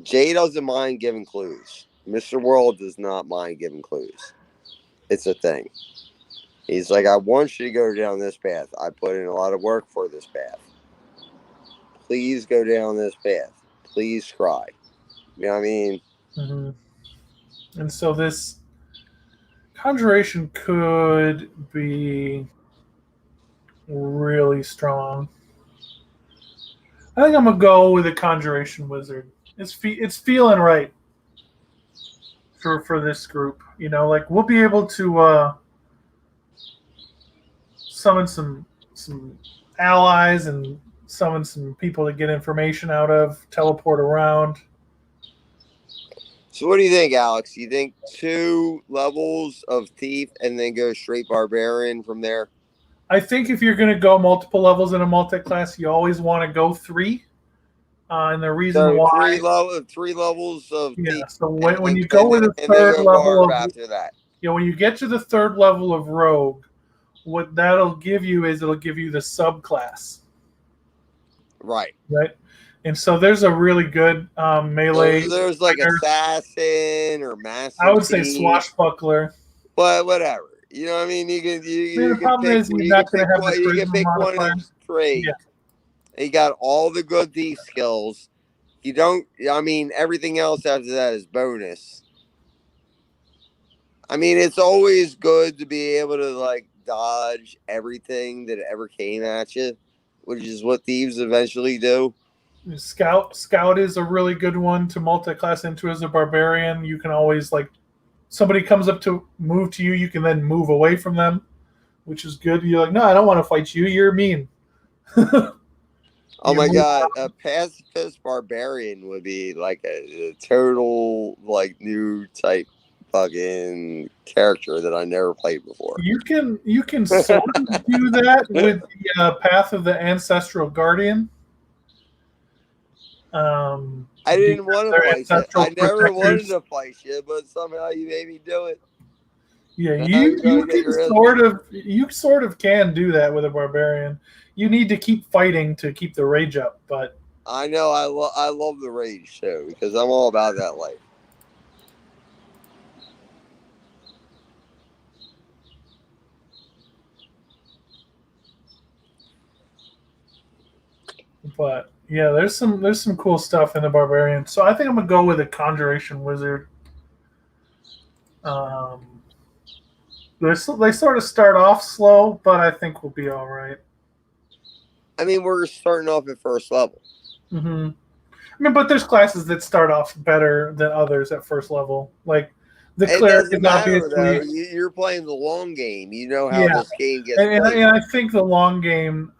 Jay doesn't mind giving clues. Mr. World does not mind giving clues. It's a thing. He's like, I want you to go down this path. I put in a lot of work for this path. Please go down this path. Please scry. You know what I mean? Mm-hmm. And so this conjuration could be really strong. I think I'm going to go with a conjuration wizard. It's feeling right for this group. We'll be able to summon some some allies and summon some people to get information out of, teleport around. So what do you think, Alex? You think 2 levels of thief and then go straight barbarian from there? I think if you're going to go multiple levels in a multi-class, you always want to go 3. And the reason So why, 3 levels of yeah. thief, So when and, you go with a and then third go level barb of, after that. when you get to the 3rd level of rogue, what that'll give you is it'll give you the subclass. Right. And so there's a really good melee. There's like assassin or master. I would say thief, swashbuckler. but whatever. You know what I mean? You can The problem is you're not going to have the you can charisma pick one modifier. of 3. Yeah. You got all the good thief skills. You don't. I mean, everything else after that is bonus. I mean, it's always good to be able to like dodge everything that ever came at you, which is what thieves eventually do. Scout is a really good one to multi-class into as a barbarian. You can always, like, somebody comes up to move to you, you can then move away from them, which is good. You're like, no, I don't want to fight you. You're mean. Oh my god, a pacifist barbarian would be like a total like new type fucking character that I never played before. You can sort of do that with the Path of the Ancestral Guardian. I didn't want to fight you. I never wanted to fight you, but somehow you made me do it. Yeah, you sort of can do that with a barbarian. You need to keep fighting to keep the rage up, but I know I love the rage too because I'm all about that life. But yeah, there's some cool stuff in the barbarian. So I think I'm gonna go with a conjuration wizard. They sort of start off slow, but I think we'll be all right. I mean, we're starting off at 1st level. Mm-hmm. I mean, but there's classes that start off better than others at 1st level. Like the cleric is obviously. You're playing the long game. You know how this game gets and played. I think the long game,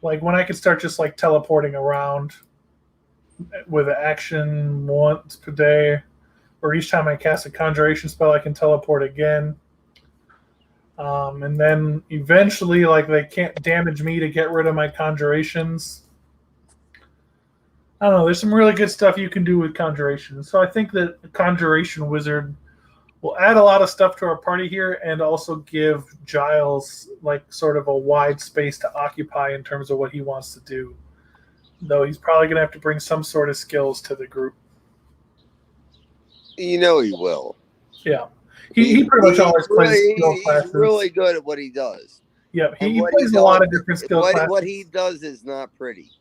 like when I can start just like teleporting around with an action once per day, or each time I cast a conjuration spell, I can teleport again. And then eventually, like, they can't damage me to get rid of my conjurations. I don't know. There's some really good stuff you can do with conjuration. So I think that the conjuration wizard will add a lot of stuff to our party here, and also give Giles like sort of a wide space to occupy in terms of what he wants to do. Though he's probably going to have to bring some sort of skills to the group. You know he will. Yeah. He pretty much always plays skill classes. He's really good at what he does. Yep, he plays a lot of different skill classes. What he does is not pretty,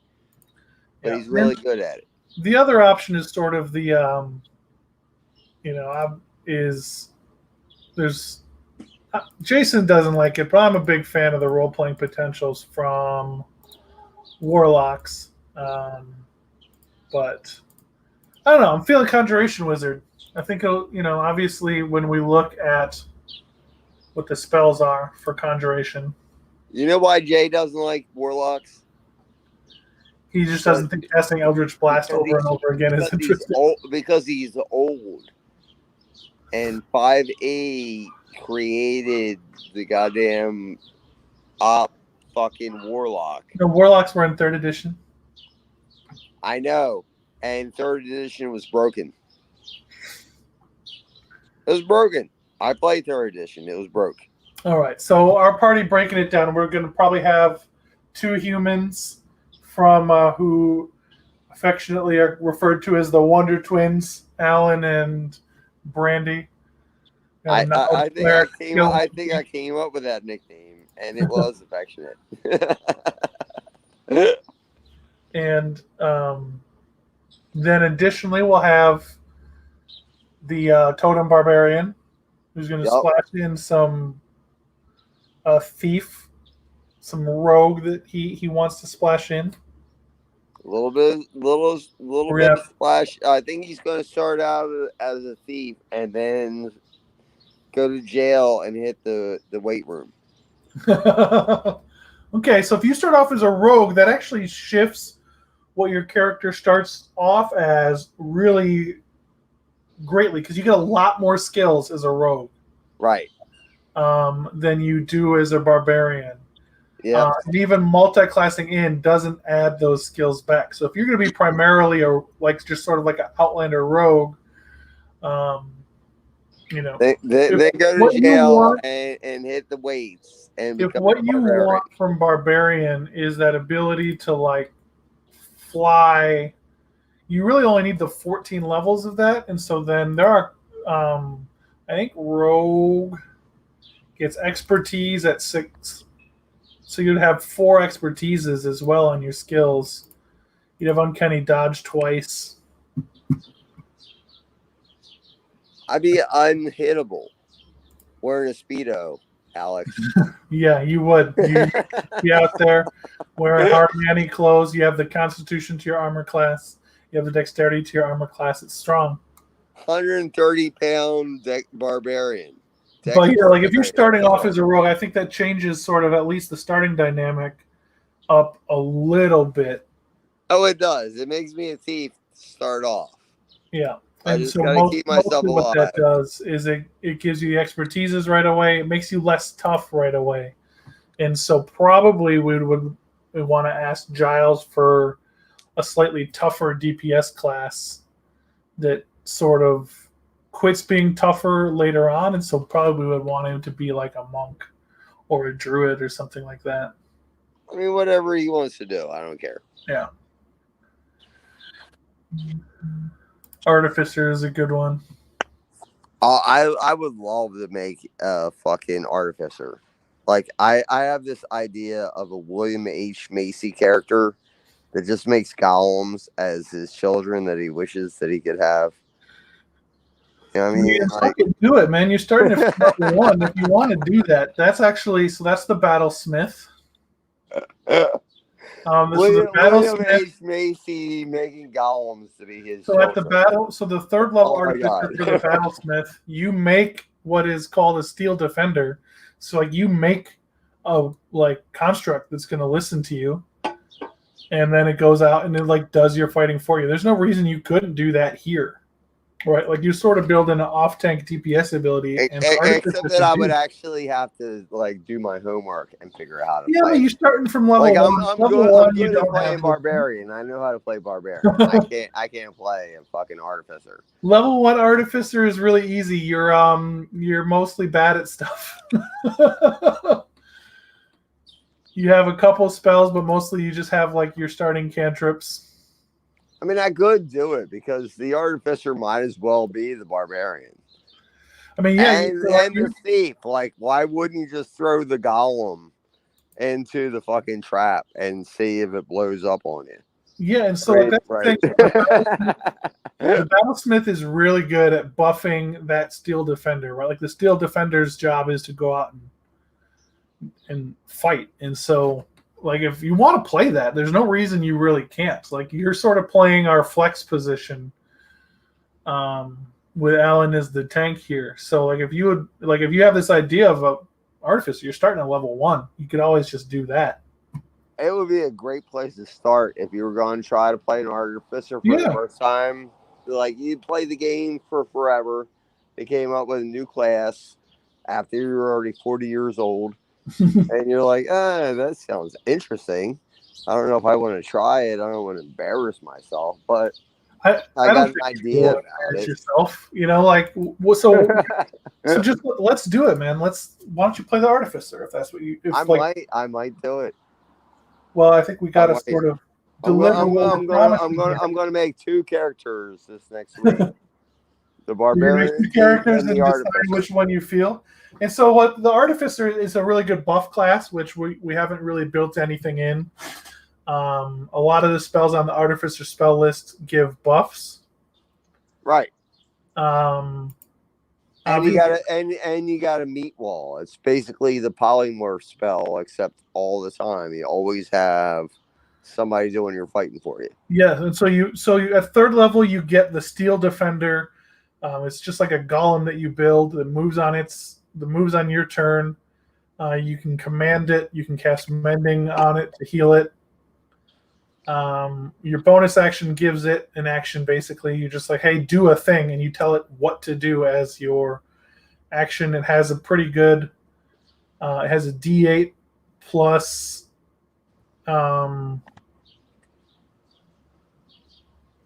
but he's really good at it. The other option is sort of the, Jason doesn't like it, but I'm a big fan of the role-playing potentials from Warlocks. But I don't know. I'm feeling Conjuration Wizard. I think, obviously when we look at what the spells are for Conjuration. You know why Jay doesn't like Warlocks? He just doesn't think casting Eldritch Blast over and over again is interesting. Because he's old. And 5A created the goddamn fucking Warlock. The Warlocks were in 3rd edition. I know. And 3rd edition was broken. It was broken. I played 3rd edition. It was broke. All right. So our party, breaking it down, we're going to probably have 2 humans from who affectionately are referred to as the Wonder Twins, Alan and Brandy. I think I came up with that nickname, and it was affectionate. And then additionally, we'll have the Totem Barbarian, who's going to splash in some thief, some rogue that he wants to splash in. A little bit of splash. I think he's going to start out as a thief and then go to jail and hit the weight room. Okay, so if you start off as a rogue, that actually shifts what your character starts off as really greatly because you get a lot more skills as a rogue Right. than you do as a barbarian. Yeah. And even multi-classing in doesn't add those skills back. So if you're going to be primarily just sort of like an outlander rogue, um, They go what to you jail want, and hit the weights and if become what a you barbarian. want from barbarian is that ability to like fly, you really only need the 14 levels of that. And so then there are, I think rogue gets expertise at 6. So you'd have 4 expertises as well on your skills. You'd have uncanny dodge twice. I'd be unhittable wearing a Speedo, Alex. Yeah, you would. You be out there wearing hardly any clothes. You have the constitution to your armor class. You have the dexterity to your armor class. It's strong. 130-pound barbarian. But yeah, like if you're starting off Barbarian. as a rogue, I think that changes sort of at least the starting dynamic up a little bit. Oh, it does. It makes me a thief to start off. Yeah. I And just so gotta keep myself mostly what alive. that does is it gives you the expertises right away. It makes you less tough right away. And so probably we want to ask Giles for a slightly tougher DPS class that sort of quits being tougher later on. And so probably we would want him to be like a monk or a druid or something like that. I mean, whatever he wants to do, I don't care. Yeah. Artificer is a good one. I would love to make a fucking artificer. Like I have this idea of a William H. Macy character that just makes golems as his children that he wishes that he could have. You know what I mean? Like, do it, man. You're starting at level 1. If you want to do that, that's actually that's the battlesmith. This is a William H. Macy making golems to be his. So children. at the battle, so the 3rd level artificer for the battlesmith, you make what is called a steel defender. So like you make a like construct that's going to listen to you, and then it goes out and it like does your fighting for you. There's no reason you couldn't do that here, right? Like you sort of build in an off-tank DPS ability, and except that I would actually have to like do my homework and figure out how to play. Yeah, but you're starting from level 1. I'm good at playing barbarian. I know how to play barbarian. I can't play a fucking artificer. Level 1 artificer is really easy. You're mostly bad at stuff. You have a couple spells, but mostly you just have like your starting cantrips. I mean, I could do it because the artificer might as well be the barbarian. I mean, yeah, and the thief. Like, why wouldn't you just throw the golem into the fucking trap and see if it blows up on you? Yeah, and so that's the thing. The battlesmith is really good at buffing that steel defender, right? Like the steel defender's job is to go out and fight. And so like if you want to play that, there's no reason you really can't. Like you're sort of playing our flex position with Alan as the tank here. So like if you have this idea of a artificer, you're starting at level 1. You could always just do that. It would be a great place to start if you were going to try to play an artificer for the first time. Like you play the game for forever. They came up with a new class after you were already 40 years old. And you're like, that sounds interesting. I don't know if I want to try it. I don't want to embarrass myself, but I got an idea about it. Yourself, like so just let's do it, man. Why don't you play the artificer if that's what you? I might do it. Well, I think we got to sort of deliver. I'm going to make 2 characters this next week. The barbarian, make 2 characters, and decide which one you feel. And so, what the artificer is a really good buff class, which we haven't really built anything in. A lot of the spells on the artificer spell list give buffs. Right. And you got a meat wall. It's basically the polymorph spell, except all the time you always have somebody doing your fighting for you. Yeah, and so you at 3rd level you get the steel defender. It's just like a golem that you build that moves on your turn. You can command it. You can cast Mending on it to heal it. Your bonus action gives it an action. Basically, you're just like, hey, do a thing, and you tell it what to do as your action. It has a pretty good. It has a D8 plus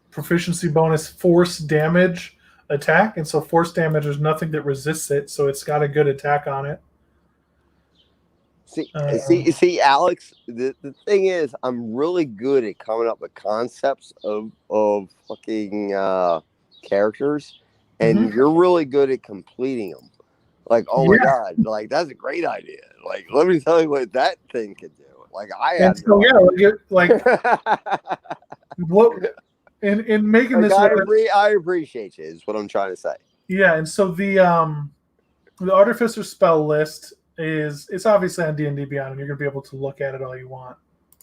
proficiency bonus force damage attack, and so force damage, there's nothing that resists it, so it's got a good attack on it. See, Alex. The thing is, I'm really good at coming up with concepts of fucking characters, and you're really good at completing them. Like, oh my god, like that's a great idea. Like, let me tell you what that thing can do. Like, I have. So what in making like, this. I appreciate you. Is what I'm trying to say. Yeah, and so the Artificer spell list it's obviously on D&D Beyond, and you're gonna be able to look at it all you want.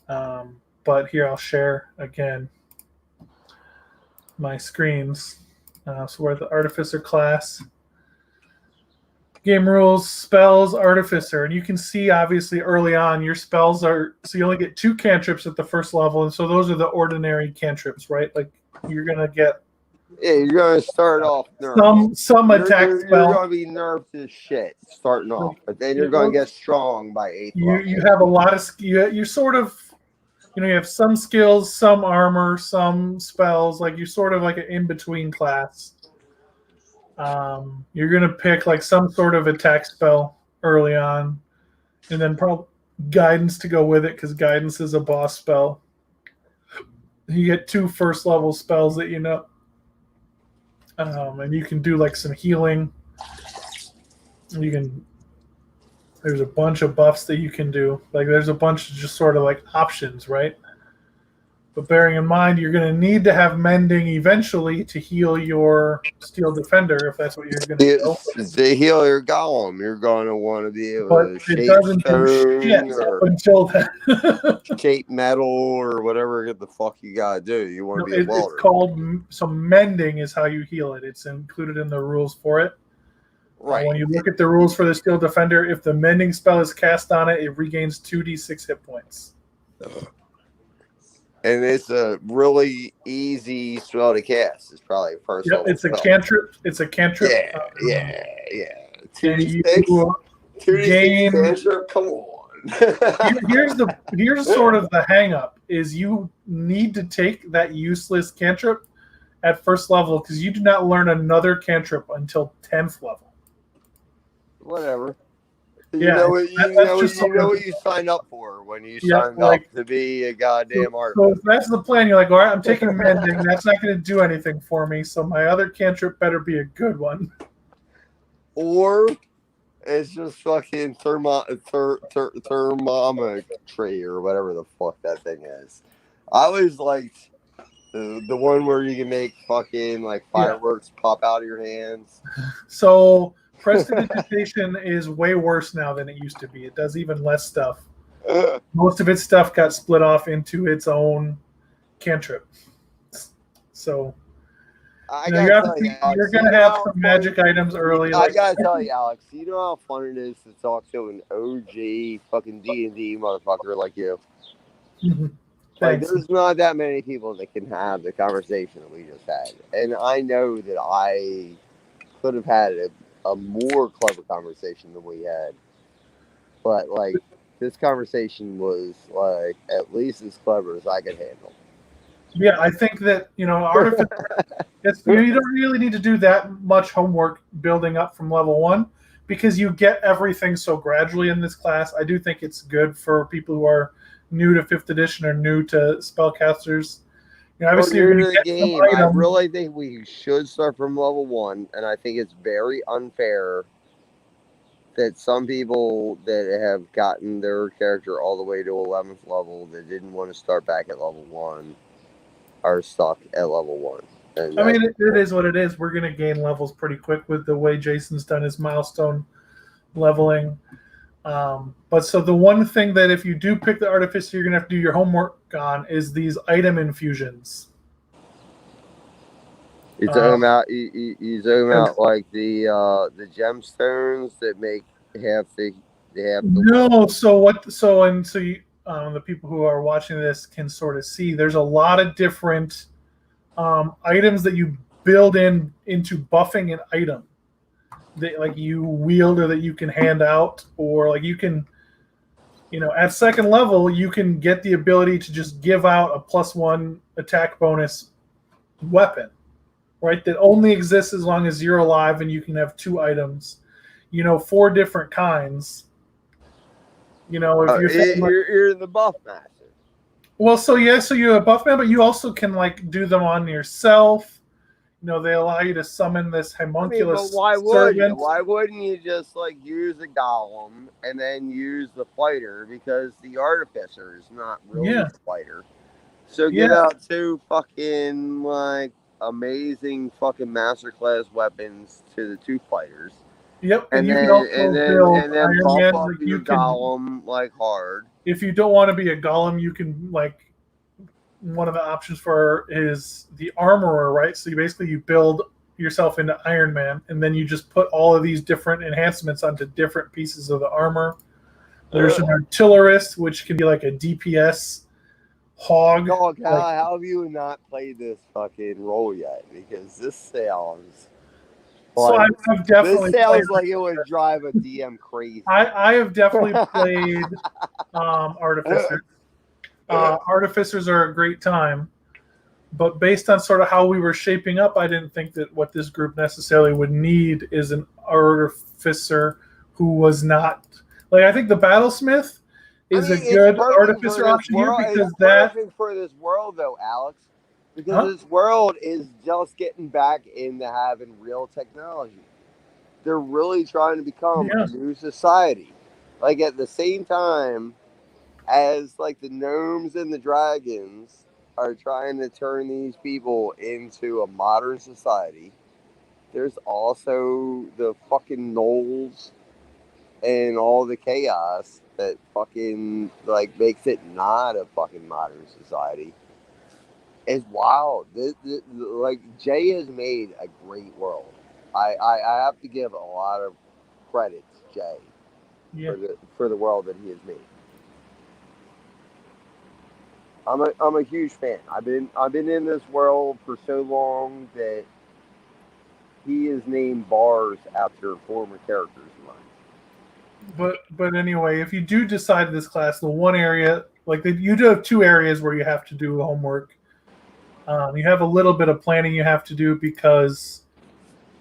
But here I'll share again my screens. So we're at the Artificer class. Game rules, spells, Artificer, and you can see obviously early on your spells are so you only get 2 cantrips at the first level, and so those are the ordinary cantrips, right? Like you're gonna get you're gonna start off nerfed. Some attack spell. You're gonna be nerfed as shit starting off, but then you're gonna get strong by 8th level. You have a lot of you sort of you have some skills, some armor, some spells. Like you're sort of like an in between class. You're gonna pick like some sort of attack spell early on, and then probably guidance to go with it because guidance is a boss spell. You get 2 first level spells that you know. And you can do like some healing. There's a bunch of buffs that you can do. Like there's a bunch of just sort of like options, right? But bearing in mind, you're going to need to have Mending eventually to heal your Steel Defender if that's what you're going to do. To heal your golem, you're going to want to be able to shape stone or until that. shape metal or whatever the fuck you got to do. You want to be a welder. It's called, so Mending is how you heal it. It's included in the rules for it. Right. When you look at the rules for the Steel Defender, if the Mending spell is cast on it, it regains 2d6 hit points. And it's a really easy spell to cast. It's probably first level it's spell. a cantrip. It's a cantrip. Yeah. 2d6 gain. Cantrip, come on. here's sort of the hang up is you need to take that useless cantrip at first level because you do not learn another cantrip until 10th level. Whatever. You know what you signed up for when you signed up to be a goddamn artist. So if that's the plan, you're like, all right, I'm taking Mending. That's not going to do anything for me, so my other cantrip better be a good one. Or it's just fucking thermometry or whatever the fuck that thing is. I always liked the one where you can make fucking like fireworks pop out of your hands. So prestidigitation is way worse now than it used to be. It does even less stuff. Most of its stuff got split off into its own cantrip. So you're going to have some magic items early. I got to tell you, Alex, you know how fun it is to talk to an OG fucking D&D motherfucker like you? Mm-hmm. Like, there's not that many people that can have the conversation that we just had. And I know that I could have had a more clever conversation than we had, but like this conversation was like at least as clever as I could handle. Yeah, I think that Artificer. You don't really need to do that much homework building up from level 1 because you get everything so gradually in this class. I do think it's good for people who are new to 5th edition or new to spellcasters. Obviously, you're going to get game. I really think we should start from level 1, and I think it's very unfair that some people that have gotten their character all the way to 11th level that didn't want to start back at level 1 are stuck at level 1. And I mean, it is what it is. We're going to gain levels pretty quick with the way Jason's done his milestone leveling. But so the one thing that if you do pick the Artificer, you're going to have to do your homework on is these item infusions. You zoom out. You zoom out like the gemstones that make half the They have the No, the people who are watching this can sort of see there's a lot of different items that you build into buffing an item that like you wield or that you can hand out, or like you can, at second level you can get the ability to just give out a +1 attack bonus weapon, right? That only exists as long as you're alive, and you can have 2 items, 4 different kinds. If you're the buff master. Well, so you're a buff man, but you also can like do them on yourself. They allow you to summon this homunculus but why servant. Why wouldn't you just like use a golem and then use the fighter? Because the artificer is not really a fighter. So get out 2 fucking like amazing fucking masterclass weapons to the 2 fighters. Yep, and then bump up your golem like hard. If you don't want to be a golem, you can like, one of the options for is the armorer, right? So you build yourself into Iron Man, and then you just put all of these different enhancements onto different pieces of the armor. There's an artillerist, which can be like a DPS hog. Dog, how have you not played this fucking role yet? Because this sounds. So I've definitely. This sounds like it would drive a DM crazy. I have definitely played artificers. Artificers are a great time, but based on sort of how we were shaping up, I didn't think that what this group necessarily would need is an artificer who was not like. I think the battlesmith is a good artificer option here, because that's perfect for this world, though, Alex. Because this world is just getting back into having real technology. They're really trying to become a new society. Like at the same time as like the gnomes and the dragons are trying to turn these people into a modern society, there's also the fucking gnolls and all the chaos that fucking like makes it not a fucking modern society. It's wild. Like Jay has made a great world. I have to give a lot of credit to Jay for the world that he has made. I'm a huge fan. I've been in this world for so long that he is named bars after former characters of mine. But anyway, if you do decide this class, the one area you do have 2 areas where you have to do homework. You have a little bit of planning you have to do, because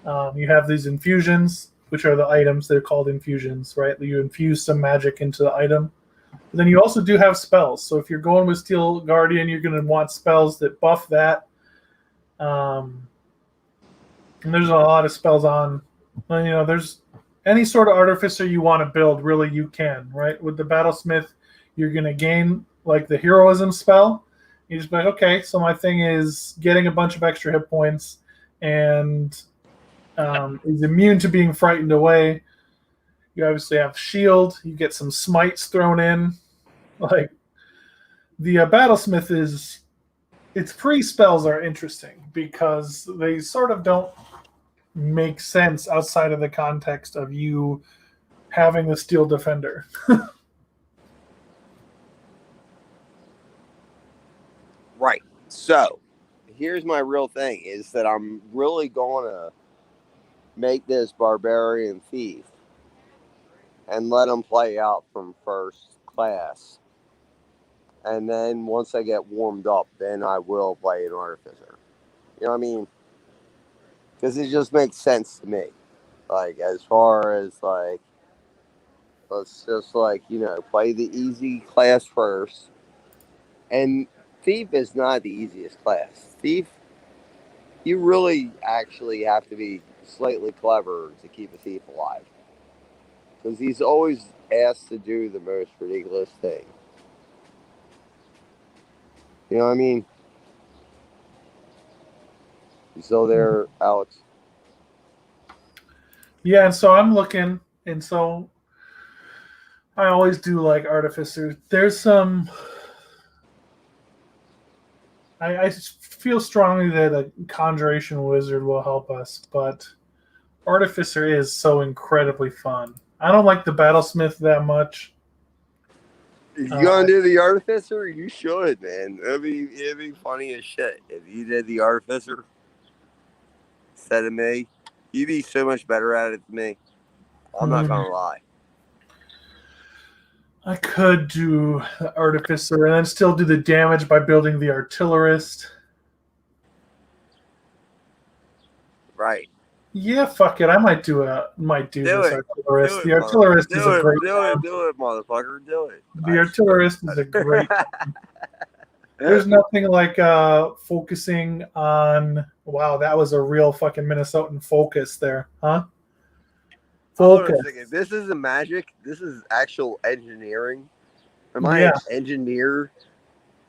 you have these infusions, which are the items. They're called infusions, right? You infuse some magic into the item. But then you also do have spells. So if you're going with Steel Guardian, you're going to want spells that buff that. And there's a lot of spells on. There's any sort of artificer you want to build, really you can, right? With the battlesmith, you're going to gain like the heroism spell. You just be like, okay, so my thing is getting a bunch of extra hit points and is immune to being frightened away. You obviously have shield. You get some smites thrown in. Like the battlesmith its pre-spells are interesting because they sort of don't make sense outside of the context of you having the steel defender. Right. So, here's my real thing, is that I'm really going to make this barbarian thief and let him play out from first class. And then once I get warmed up, then I will play an artificer. You know what I mean? Because it just makes sense to me. Like, as far as, like, let's just, like, play the easy class first. And Thief is not the easiest class. Thief, you really actually have to be slightly clever to keep a thief alive. Because he's always asked to do the most ridiculous thing. You know what I mean? You still there, Alex? Yeah, and so I'm looking, and so I always do like artificers. There's some. I feel strongly that a conjuration wizard will help us, but artificer is so incredibly fun. I don't like the Battlesmith that much. You gonna do the Artificer? You should, man. It'd be funny as shit if you did the Artificer instead of me. You'd be so much better at it than me. I'm not gonna lie. I could do the Artificer and then still do the damage by building the Artillerist. Right. Yeah, fuck it. I might do this Artillerist. The Artillerist is a great time. Do it, motherfucker. Do it. The Artillerist is a great time. There's nothing like focusing on. Wow, that was a real fucking Minnesotan focus there, huh? Focus. This isn't magic. This is actual engineering. Am I an engineer?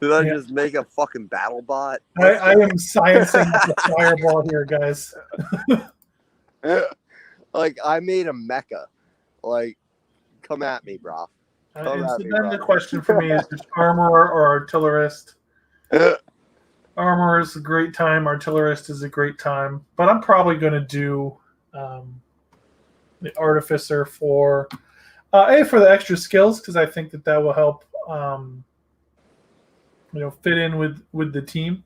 Did I just make a fucking battle bot? I am sciencing the fireball here, guys. Like, I made a mecha. Like, come at me, bro. Then the question for me is armorer or artillerist? Armorer is a great time. Artillerist is a great time. But I'm probably going to do the artificer for the extra skills, because I think that will help fit in with the team.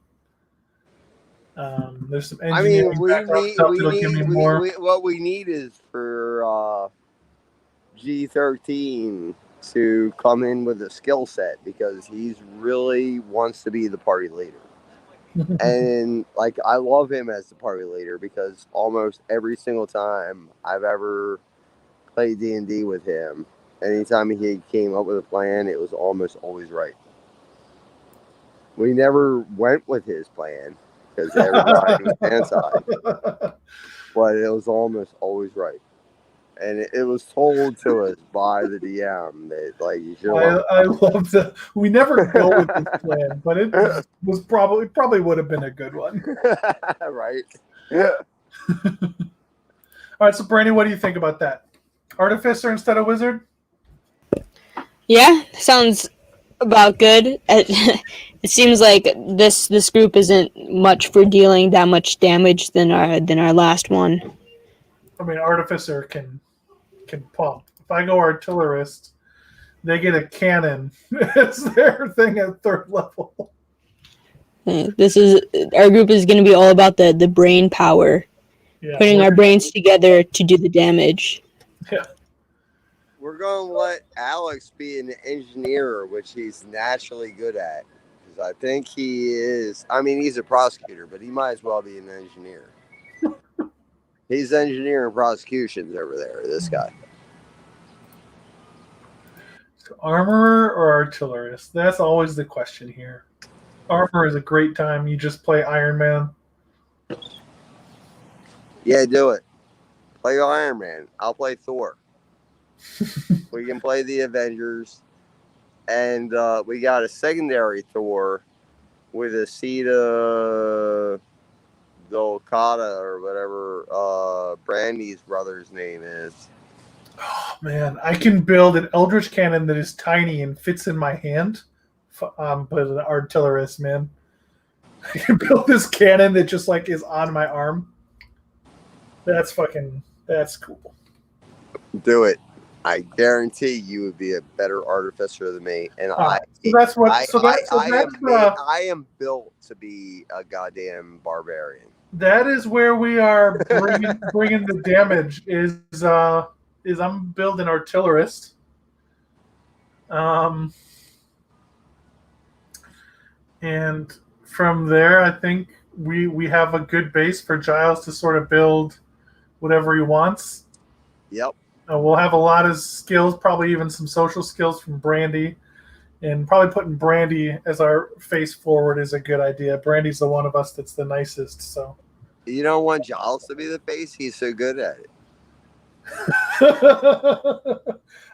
There's some engineering. What we need is for G13 to come in with a skill set, because he's really wants to be the party leader. And like, I love him as the party leader, because almost every single time I've ever played D&D with him, anytime he came up with a plan, it was almost always right. We never went with his plan because everybody was anti, but it was almost always right. And it was told to us by the DM that, like, you should. I love that. We never go with this plan, but it was probably would have been a good one. Right. Yeah. All right, so Brandy, what do you think about that? Artificer instead of wizard? Yeah, sounds about good. It seems like this group isn't much for dealing that much damage than our last one. I mean, Artificer can pump. If I go Artillerist, they get a cannon. It's their thing at 3rd level. Our group is going to be all about the brain power, putting our brains together to do the damage. Yeah. We're going to let Alex be an engineer, which he's naturally good at. Because I think he is. I mean, he's a prosecutor, but he might as well be an engineer. He's engineering prosecutions over there, this guy. So armorer or artillerist? That's always the question here. Armor is a great time. You just play Iron Man. Yeah, do it. Play Iron Man. I'll play Thor. We can play the Avengers. And we got a secondary Thor with a Sita Dolcata or whatever Brandy's brother's name is. Oh, man. I can build an Eldritch Cannon that is tiny and fits in my hand. But an artillerist, man. I can build this cannon that just like is on my arm. That's cool. Do it. I guarantee you would be a better artificer than me. And I am built to be a goddamn barbarian. That is where we are bringing the damage. Is I'm building artillerist. And from there, I think we have a good base for Giles to sort of build whatever he wants. Yep. We'll have a lot of skills, probably even some social skills from Brandy. And probably putting Brandy as our face forward is a good idea. Brandy's the one of us that's the nicest. So you don't want Giles to be the face? He's so good at it.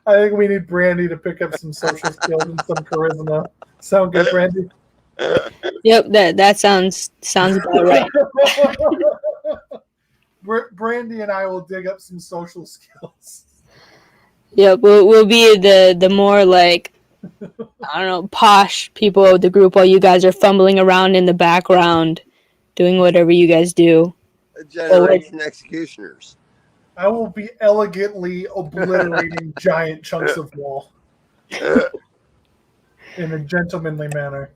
I think we need Brandy to pick up some social skills and some charisma. Sound good, Brandy? Yep, that sounds about right. Brandy and I will dig up some social skills. Yep, we'll be the more like, I don't know, posh people of the group while you guys are fumbling around in the background doing whatever you guys do. Generation executioners. I will be elegantly obliterating giant chunks of wall in a gentlemanly manner.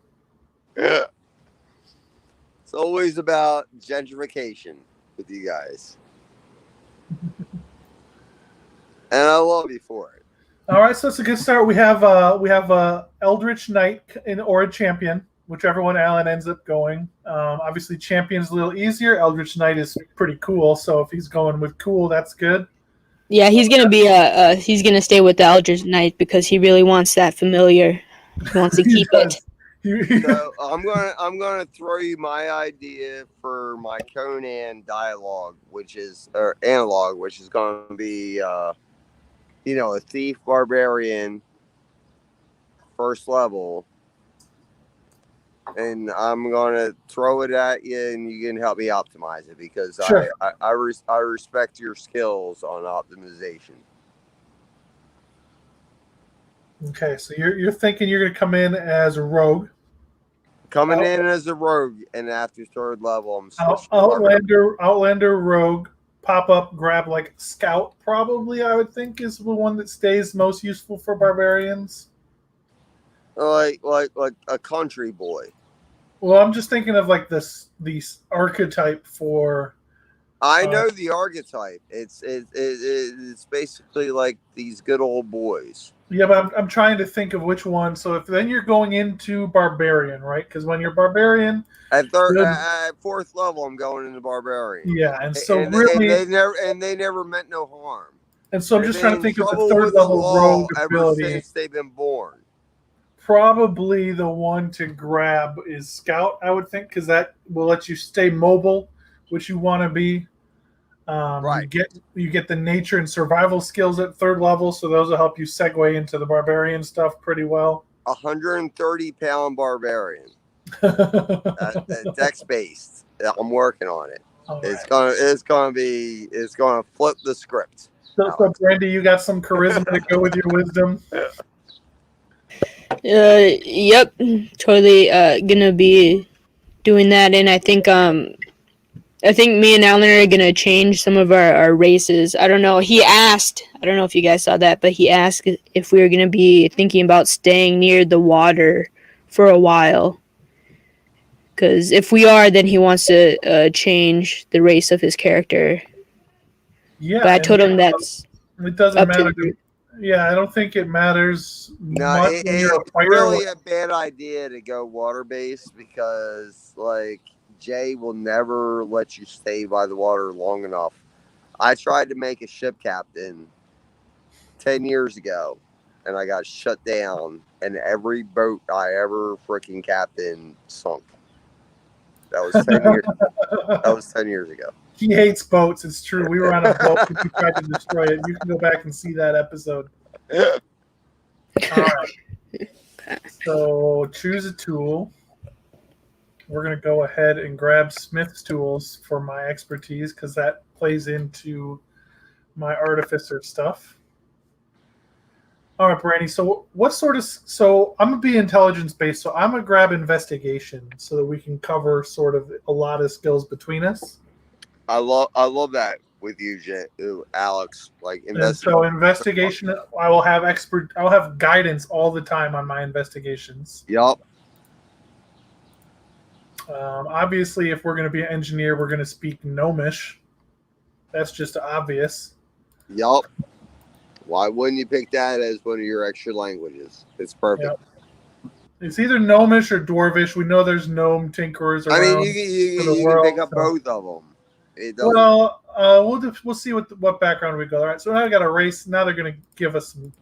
It's always about gentrification with you guys. And I love you for it. All right, so it's a good start. We have Eldritch Knight or a champion, whichever one Alan ends up going. Obviously, champion is a little easier. Eldritch Knight is pretty cool, so if he's going with cool, that's good. Yeah, he's gonna be he's gonna stay with the Eldritch Knight because he really wants that familiar. He wants to keep it. So I'm gonna throw you my idea for my Conan dialogue, analog, which is gonna be a thief barbarian first level, and I'm gonna throw it at you, and you can help me optimize it because Sure. I respect your skills on optimization. Okay, so you're thinking you're gonna come in as a rogue. Coming in as a rogue, and after third level, I'm switching Outlander rogue, pop up, grab like scout. Probably, I would think is the one that stays most useful for barbarians. like a country boy. Well, I'm just thinking of like the archetype for. I know the archetype. It's basically like these good old boys. Yeah, but I'm trying to think of which one. So if then you're going into barbarian, right? Because when you're barbarian, At fourth level, I'm going into barbarian. Yeah, and so and really, they never meant no harm. And so I'm just trying to think of the trouble third with the level law rogue ever ability. since they've been born. Probably the one to grab is scout, I would think, because that will let you stay mobile, which you want to be. Right. You get the nature and survival skills at third level, so those will help you segue into the barbarian stuff pretty well. 130-pound barbarian. Dex based. I'm working on it. It's gonna flip the script. So Brandy, you got some charisma to go with your wisdom. Yep, totally. Gonna be doing that, and I think me and Alan are gonna change some of our races. I don't know. He asked. I don't know if you guys saw that, but he asked if we were gonna be thinking about staying near the water for a while. Because if we are, then he wants to change the race of his character. Yeah, but I told him it doesn't matter. Yeah, I don't think it matters much when you're a fighter. It's really a bad idea to go water-based because, like, Jay will never let you stay by the water long enough. I tried to make a ship captain 10 years ago, and I got shut down, and every boat I ever freaking captained sunk. That was 10 years. That was 10 years ago. He hates boats. It's true. We were on a boat and he tried to destroy it. You can go back and see that episode. All right. So choose a tool. We're going to go ahead and grab Smith's tools for my expertise because that plays into my artificer stuff. All right, Brandy. So I'm going to be intelligence-based, so I'm going to grab investigation so that we can cover sort of a lot of skills between us. I love that with you, Alex. Like investigation, I will have guidance all the time on my investigations. Yup. Obviously, if we're going to be an engineer, we're going to speak Gnomish. That's just obvious. Yup. Why wouldn't you pick that as one of your extra languages? It's perfect. Yep. It's either Gnomish or Dwarvish. We know there's gnome tinkerers around. I mean, you can pick up both of them. Well, we'll see what background we go. All right, so now we got a race. Now they're going to give us some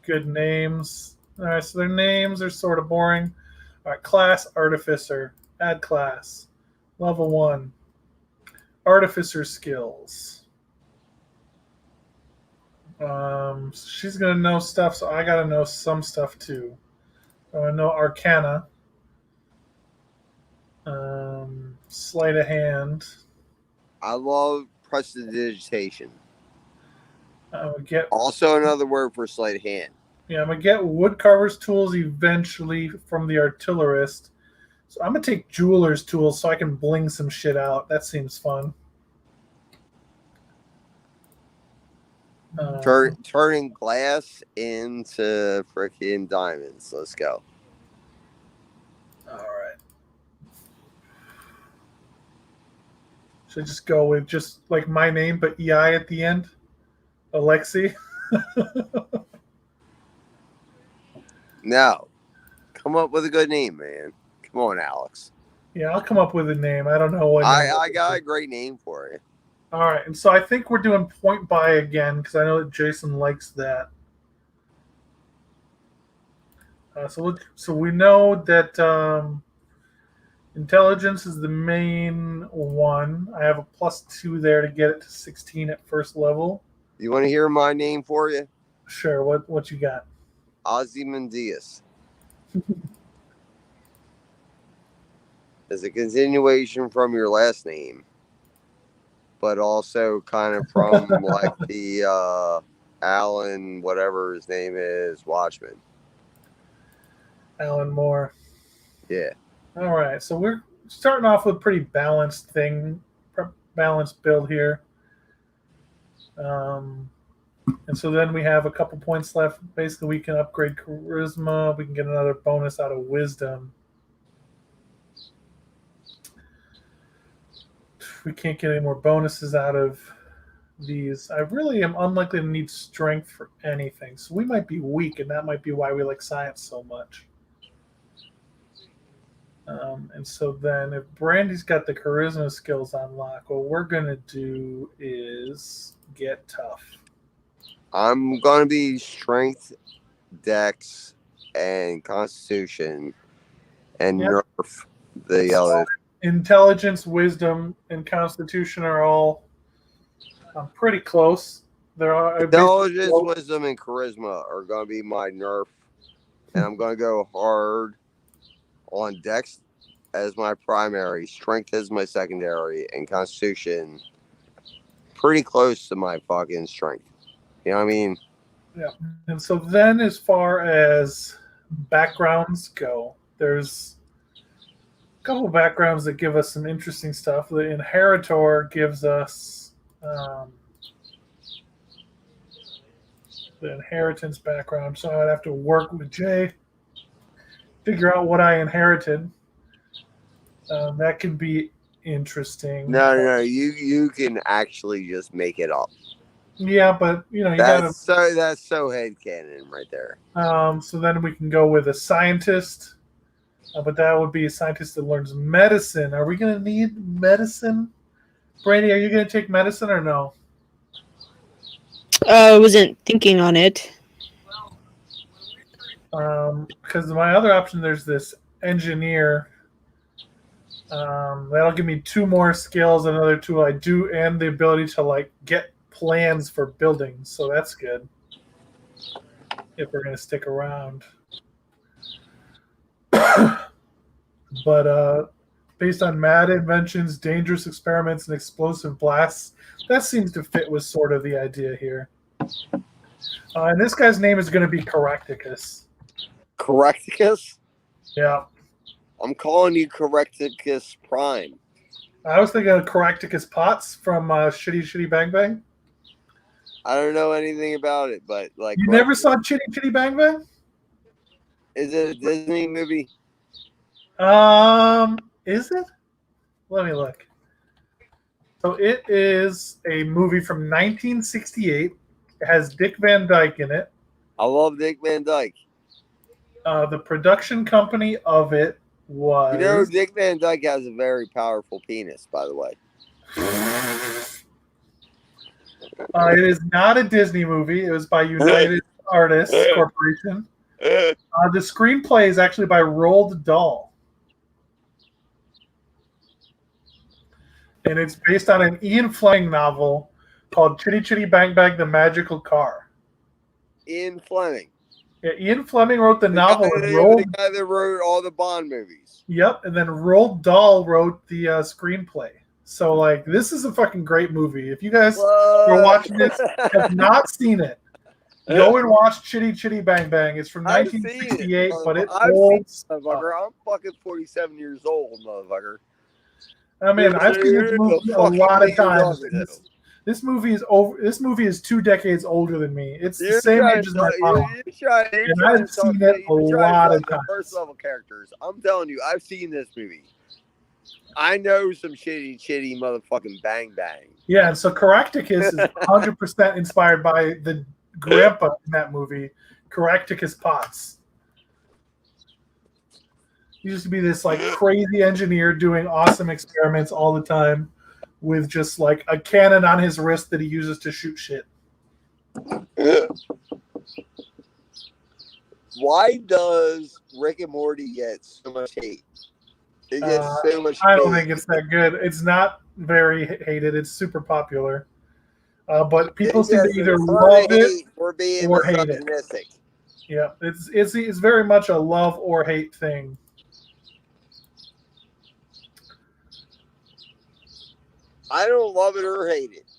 good names. All right, so their names are sort of boring. All right, class Artificer. Add class. Level 1. Artificer skills. She's going to know stuff, so I got to know some stuff too. I know Arcana. Sleight of hand. I love prestidigitation. Get also another word for sleight of hand. Yeah, I'm gonna get woodcarver's tools eventually from the artillerist. So I'm gonna take jeweler's tools so I can bling some shit out. That seems fun. Turning glass into freaking diamonds. Let's go. All right. Should I just go with just like my name, but EI at the end? Alexi? No. Come up with a good name, man. Come on, Alex. Yeah, I'll come up with a name. I don't know what name. I got a great name for you. All right, and so I think we're doing point buy again because I know that Jason likes that. So we know that intelligence is the main one. I have a +2 there to get it to 16 at first level. You want to hear my name for you? Sure. What you got? Ozymandias. As a continuation from your last name, but also kind of from like the Alan, whatever his name is, Watchman. Alan Moore. Yeah. All right, so we're starting off with a pretty balanced build here. And so then we have a couple points left. Basically, we can upgrade charisma. We can get another bonus out of wisdom. We can't get any more bonuses out of these. I really am unlikely to need strength for anything. So we might be weak, and that might be why we like science so much. And so then if Brandy's got the charisma skills on lock, what we're going to do is get tough. I'm going to be strength, dex, and constitution, and nerf the other. Intelligence, wisdom, and constitution are all pretty close. Intelligence, wisdom, and charisma are going to be my nerf, and I'm going to go hard on dex as my primary, strength as my secondary, and constitution pretty close to my fucking strength. You know what I mean? Yeah. And so then as far as backgrounds go, there's a couple of backgrounds that give us some interesting stuff. The Inheritor gives us the inheritance background, so I'd have to work with Jay, figure out what I inherited. That could be interesting. No, you can actually just make it up. Yeah, but that's so headcanon right there. So then we can go with a scientist, but that would be a scientist that learns medicine. Are we going to need medicine? Brady, are you going to take medicine or no? I wasn't thinking on it. Because my other option, there's this engineer. That'll give me 2 more skills, another tool I do, and the ability to get plans for buildings. So that's good if we're going to stick around. But based on mad inventions, dangerous experiments, and explosive blasts, that seems to fit with sort of the idea here. And this guy's name is going to be Caractacus. Caractacus? Yeah. I'm calling you Caractacus Prime. I was thinking of Caractacus Potts from Shitty Shitty Bang Bang. I don't know anything about it, but you never saw Chitty Chitty Bang Bang? Is it a Disney movie? Is it? Let me look. So it is a movie from 1968. It has Dick Van Dyke in it. I love Dick Van Dyke. The production company of it was... Dick Van Dyke has a very powerful penis, by the way. It is not a Disney movie. It was by United Artists Corporation. The screenplay is actually by Roald Dahl. And it's based on an Ian Fleming novel called Chitty Chitty Bang Bang, The Magical Car. Ian Fleming. Yeah, Ian Fleming wrote the novel. The guy that wrote all the Bond movies. Yep, and then Roald Dahl wrote the screenplay. So, this is a fucking great movie. If you guys are watching this, have not seen it, go and watch Chitty Chitty Bang Bang. It's from 1968, but it holds. Motherfucker. I'm fucking 47 years old, motherfucker. I mean, I've seen this movie a lot of times. This movie is over. This movie is 2 decades older than me. It's the same age as my mom, and I've seen it a lot of times. First level characters. I'm telling you, I've seen this movie. I know some shitty motherfucking bang bang. Yeah, and so Caractacus is 100% inspired by the grandpa in that movie, Caractacus Potts. He used to be this like crazy engineer doing awesome experiments all the time with just like a cannon on his wrist that he uses to shoot shit. Why does Rick and Morty get so much hate? It gets so much I don't think it's that good. It's not very hated. It's super popular. But people seem to either love it or hate it. Yeah, it's very much a love or hate thing. I don't love it or hate it.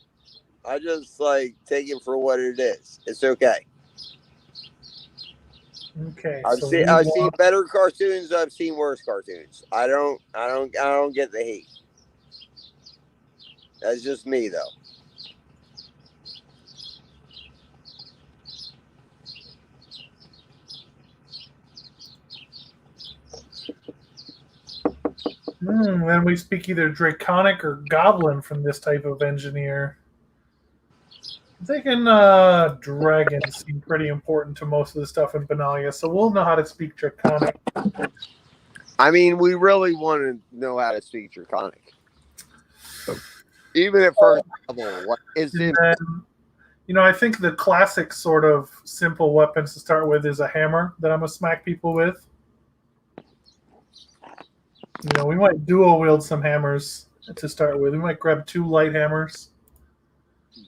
I just like take it for what it is. It's okay. Okay. I've seen better cartoons. I've seen worse cartoons. I don't get the hate. That's just me, though. Then we speak either draconic or goblin from this type of engineer. I'm thinking dragons seem pretty important to most of the stuff in Benalia, so we'll know how to speak draconic. I mean, we really want to know how to speak draconic. Even at first level, what is it? I think the classic sort of simple weapons to start with is a hammer that I'm going to smack people with. We might dual wield some hammers to start with. We might grab 2 light hammers.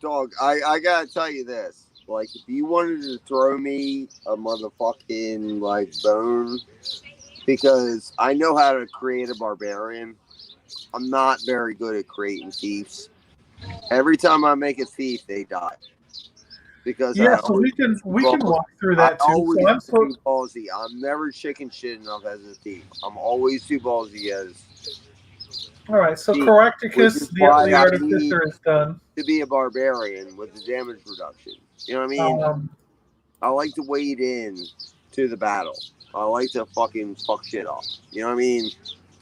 Dog, I gotta tell you this. Like, if you wanted to throw me a motherfucking, like, bone, because I know how to create a barbarian, I'm not very good at creating thieves. Every time I make a thief, they die. Because so we can walk through that too. I'm too ballsy. I'm never chicken shit enough as a thief. I'm always too ballsy as. All right, so Caractacus, the artificer, is done. To be a barbarian with the damage reduction, you know what I mean? I like to wade in to the battle. I like to fucking fuck shit off. You know what I mean?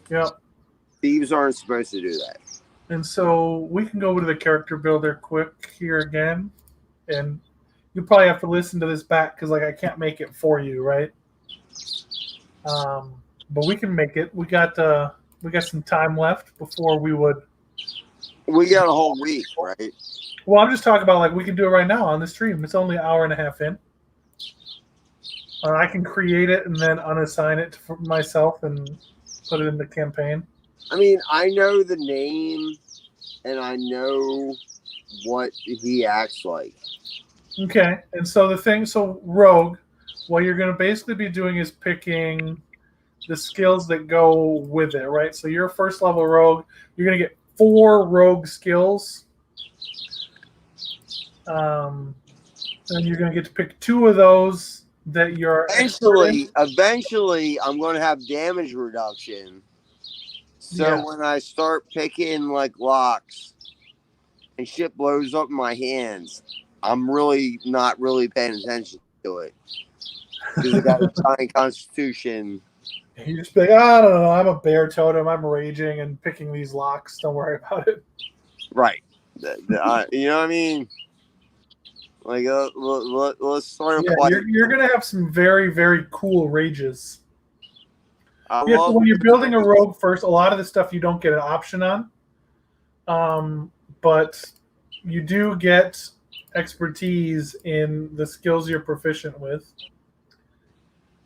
Yeah. Thieves aren't supposed to do that. And so we can go over to the character builder quick here again, and you probably have to listen to this back because I can't make it for you, right? But we can make it. We got some time left before we would. We got a whole week, right? Well, I'm just talking about we can do it right now on the stream. It's only an hour and a half in. I can create it and then unassign it for myself and put it in the campaign. I mean, I know the name and I know what he acts like. Okay, and so Rogue, what you're going to basically be doing is picking the skills that go with it, right? So you're a first level Rogue. You're going to get 4 Rogue skills. And you're going to get to pick 2 of those that you're... Eventually, I'm going to have damage reduction. So when I start picking locks and shit blows up in my hands, I'm really not really paying attention to it. Because I got a giant constitution. You just be like, I don't know, I'm a bear totem, I'm raging and picking these locks, don't worry about it. Right. You know what I mean? Let's start a fight. You're going to have some very, very cool rages. So when you're building a rogue first, a lot of the stuff you don't get an option on. But you do get expertise in the skills you're proficient with.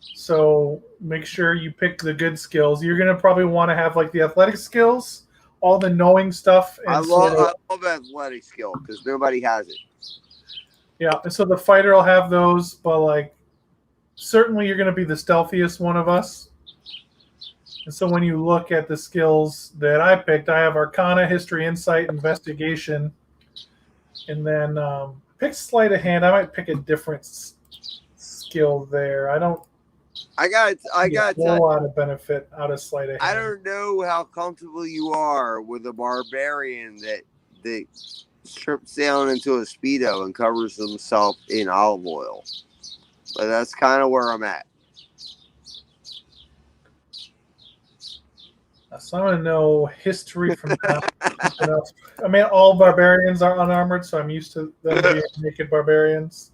So make sure you pick the good skills. You're going to probably want to have the athletic skills, all the knowing stuff. And I love athletic skill because nobody has it. Yeah, and so the fighter will have those, but certainly you're going to be the stealthiest one of us. And so when you look at the skills that I picked, I have Arcana, History, Insight, Investigation, and then pick Sleight of Hand. I might pick a different skill there. I got a lot of benefit out of Sleight of Hand. I don't know how comfortable you are with a barbarian that strips down into a Speedo and covers himself in olive oil. But that's kind of where I'm at. So I want to know history from that. I mean, all barbarians are unarmored, so I'm used to them being naked barbarians.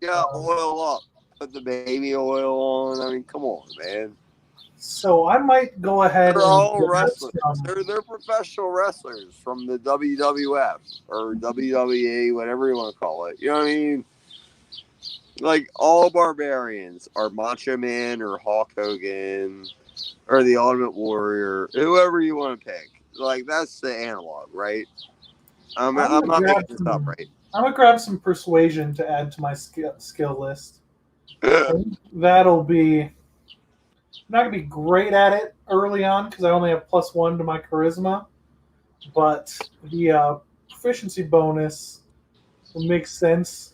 Yeah, oil up. Put the baby oil on. I mean, come on, man. So I might go ahead They're and all wrestlers. They're professional wrestlers from the WWF or WWE, whatever you want to call it. You know what I mean? Like, all barbarians are Macho Man or Hulk Hogan or the Ultimate Warrior, whoever you want to pick. Like, that's the analog, right? I'm not making this up, right? I'm gonna grab some persuasion to add to my skill list. That'll be. I'm not gonna be great at it early on because I only have +1 to my charisma, but the proficiency bonus will make sense.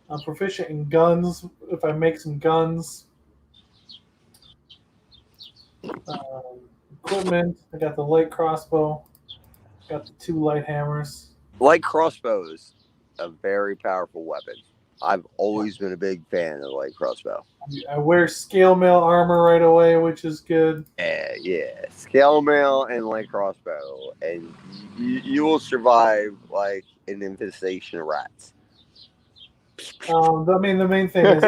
I'm proficient in guns if I make some guns. Equipment. I got the light crossbow. Got the 2 light hammers. Light crossbow is a very powerful weapon. I've always been a big fan of the light crossbow. I wear scale mail armor right away, which is good. Yeah. Scale mail and light crossbow, and you will survive like an infestation of rats. I mean, the main thing is,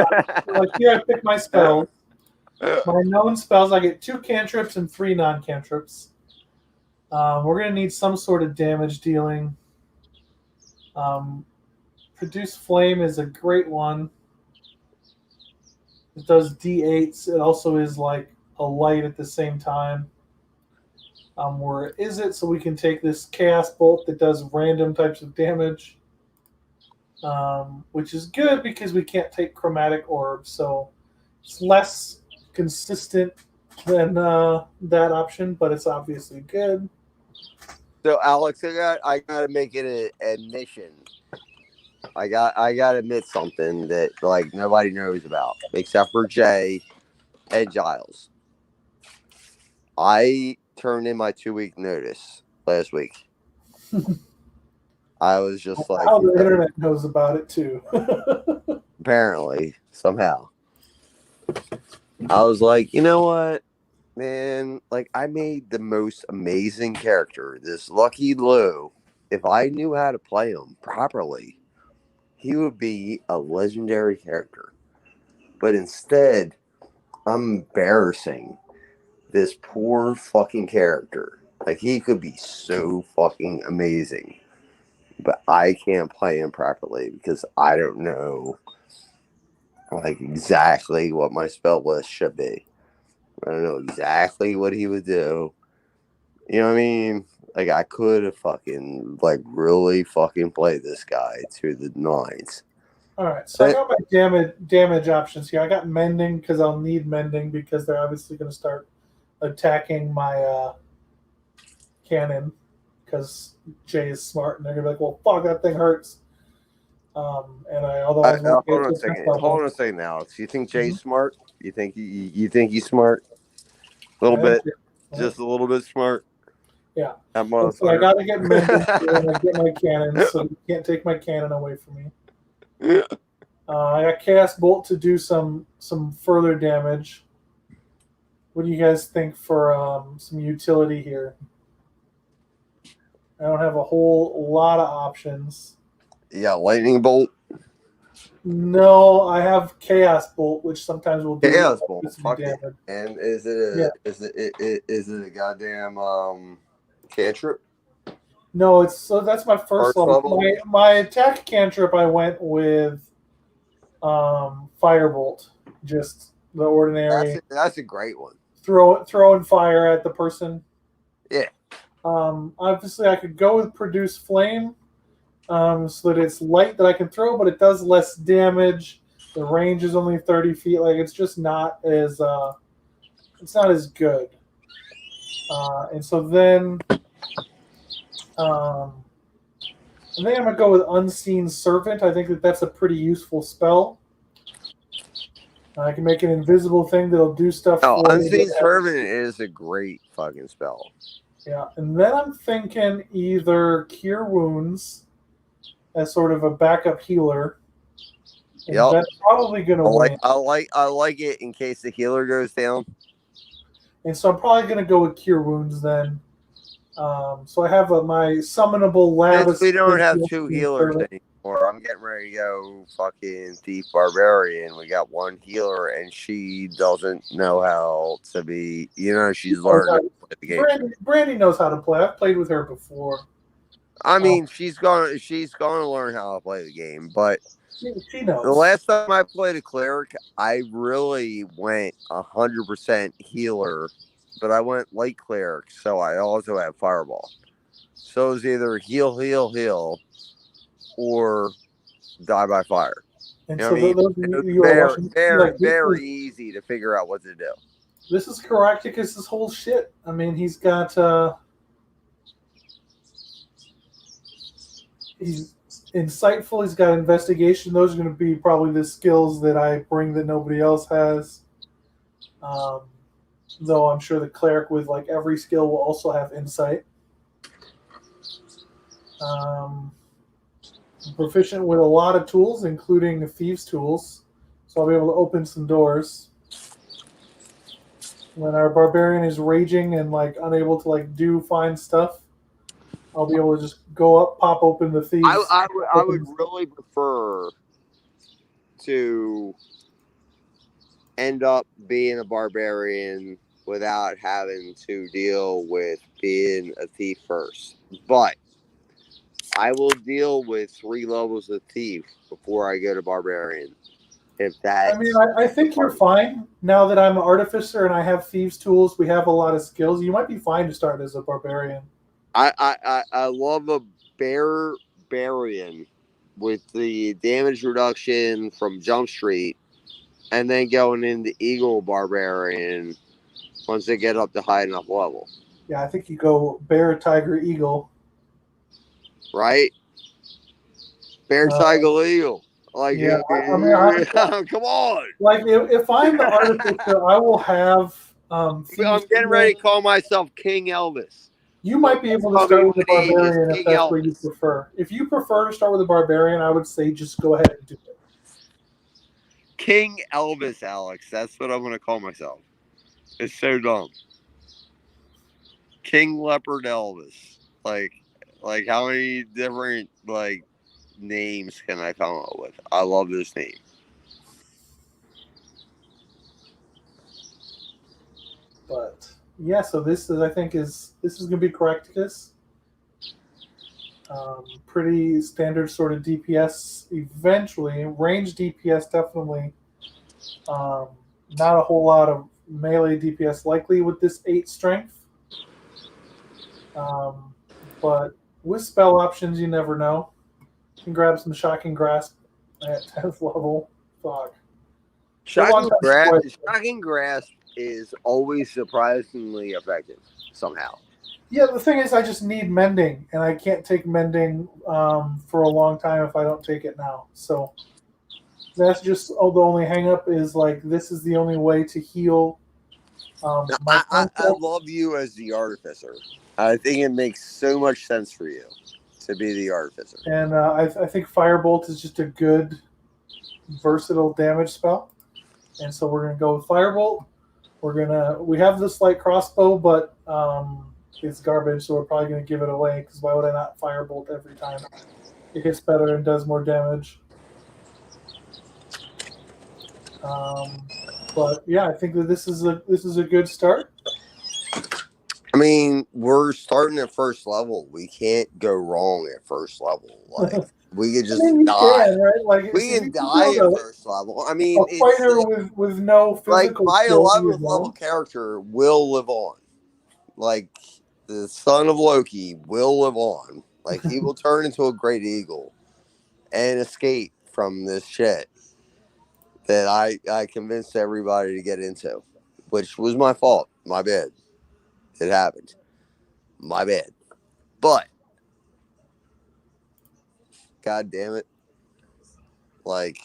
like here I pick my spells. My known spells, I get 2 cantrips and 3 non-cantrips. We're going to need some sort of damage dealing. Produce Flame is a great one. It does D8s. It also is like a light at the same time. Where is it? So we can take this Chaos Bolt that does random types of damage. Which is good because we can't take Chromatic Orbs. So it's less consistent than that option, but it's obviously good. So Alex, I gotta make it an admission. I gotta admit something that like nobody knows about except for Jay and Giles. I turned in my 2-week notice last week. I was just like, the internet knows about it too. Apparently, somehow. I was like, you know what, man? Like, I made the most amazing character, this Lucky Lou. If I knew how to play him properly, he would be a legendary character. But instead, I'm embarrassing this poor fucking character. Like, he could be so fucking amazing. But I can't play him properly because I don't know like exactly what my spell list should be. I don't know exactly what he would do. You know what I mean? Like I could have fucking like really fucking played this guy to the nines. All right, so I got my damage options here. I got mending because I'll need mending because they're obviously going to start attacking my cannon because Jay is smart and they're going to be like, well, fuck, that thing hurts. And I otherwise hold on a second, Alex. You think Jay's smart? You think he's smart? A little bit, just a little bit smart. Yeah. That so I gotta get mending when I get my cannon, so you can't take my cannon away from me. I got Chaos Bolt to do some further damage. What do you guys think for some utility here? I don't have a whole lot of options. Yeah, Lightning Bolt. No, I have Chaos Bolt, which sometimes will do Chaos Bolt. Fuck damage. it. And is it a goddamn cantrip? No, that's my first level. My attack cantrip, I went with Firebolt, just the ordinary. That's a great one. Throwing fire at the person. Yeah. Obviously, I could go with Produce Flame. So that it's light that I can throw, but it does less damage. The range is only 30 feet. Like it's just not as good. And so then I think I'm gonna go with Unseen Servant. I think that's a pretty useful spell. I can make an invisible thing that'll do stuff. Oh, Unseen Servant is a great fucking spell. Yeah, and then I'm thinking either Cure Wounds as sort of a backup healer, and Yep. that's probably going to win. I like it in case the healer goes down. And so I'm probably going to go with Cure Wounds then. So I have my summonable Since Lavis. we don't have two healers anymore, I'm getting ready to go fucking Thief Barbarian. We got one healer, and she doesn't know how to be. She's learning how to play the game. Brandy knows how to play. I've played with her before. I mean, she's gonna learn how to play the game. But She knows. the last time I played a cleric, I really went 100% healer, but I went light cleric, so I also had fireball. So it was either heal, or die by fire. And You know so what I mean? those It was you are very, watching, very, very easy to figure out what to do. This is Caractacus' whole shit. I mean, he's got he's insightful. He's got investigation. Those are going to be probably the skills that I bring that nobody else has. Though I'm sure the cleric with like every skill will also have insight. Proficient with a lot of tools, including thieves' tools, so I'll be able to open some doors. When our barbarian is raging and like unable to like do fine stuff, I'll be able to just go up, pop open the thieves. I would really prefer to end up being a barbarian without having to deal with being a thief first. But I will deal with 3 levels of thief before I go to barbarian. If that, I mean, I think you're fine now that I'm an artificer and I have thieves' tools. We have a lot of skills. You might be fine to start as a barbarian. I love a barbarian with the damage reduction from Jump Street, and then going into Eagle Barbarian once they get up to high enough level. Yeah, I think you go bear, tiger, eagle. Right? Bear, tiger, eagle. Like, yeah, I mean, come on. Like, if I'm the artificer, I will have. I'm getting ready to call myself King Elvis. You might be able to start with the barbarian if that's what you prefer. If you prefer to start with the barbarian, I would say just go ahead and do it. King Elvis, Alex. That's what I'm going to call myself. It's so dumb. King Leopard Elvis. Like how many different names can I come up with? I love this name. But yeah, so this is gonna be Caractacus. Pretty standard sort of DPS. Eventually, range DPS definitely. Not a whole lot of melee DPS likely with this 8 strength. But with spell options, you never know. You can grab some Shocking Grasp at 10th level. Fuck. Shocking Grasp is always surprisingly effective somehow. Yeah, the thing is, I just need Mending, and I can't take Mending for a long time if I don't take it now. So that's just the only hang-up is, like, this is the only way to heal. I love you as the artificer. I think it makes so much sense for you to be the artificer. And I think Firebolt is just a good, versatile damage spell. And so we're going to go with Firebolt. We have this light crossbow, but it's garbage, so we're probably going to give it away, because why would I not Firebolt every time? It hits better and does more damage. But yeah, I think that this is a good start. I mean, we're starting at first level. We can't go wrong at first level. Like, we could just die. Can, right? Like, we can die at first level. I mean, a fighter with no physical my skills, 11th level character will live on. Like, the son of Loki will live on. Like, he will turn into a great eagle and escape from this shit that I convinced everybody to get into, which was my fault. My bad. It happened. My bad. But, God damn it. Like,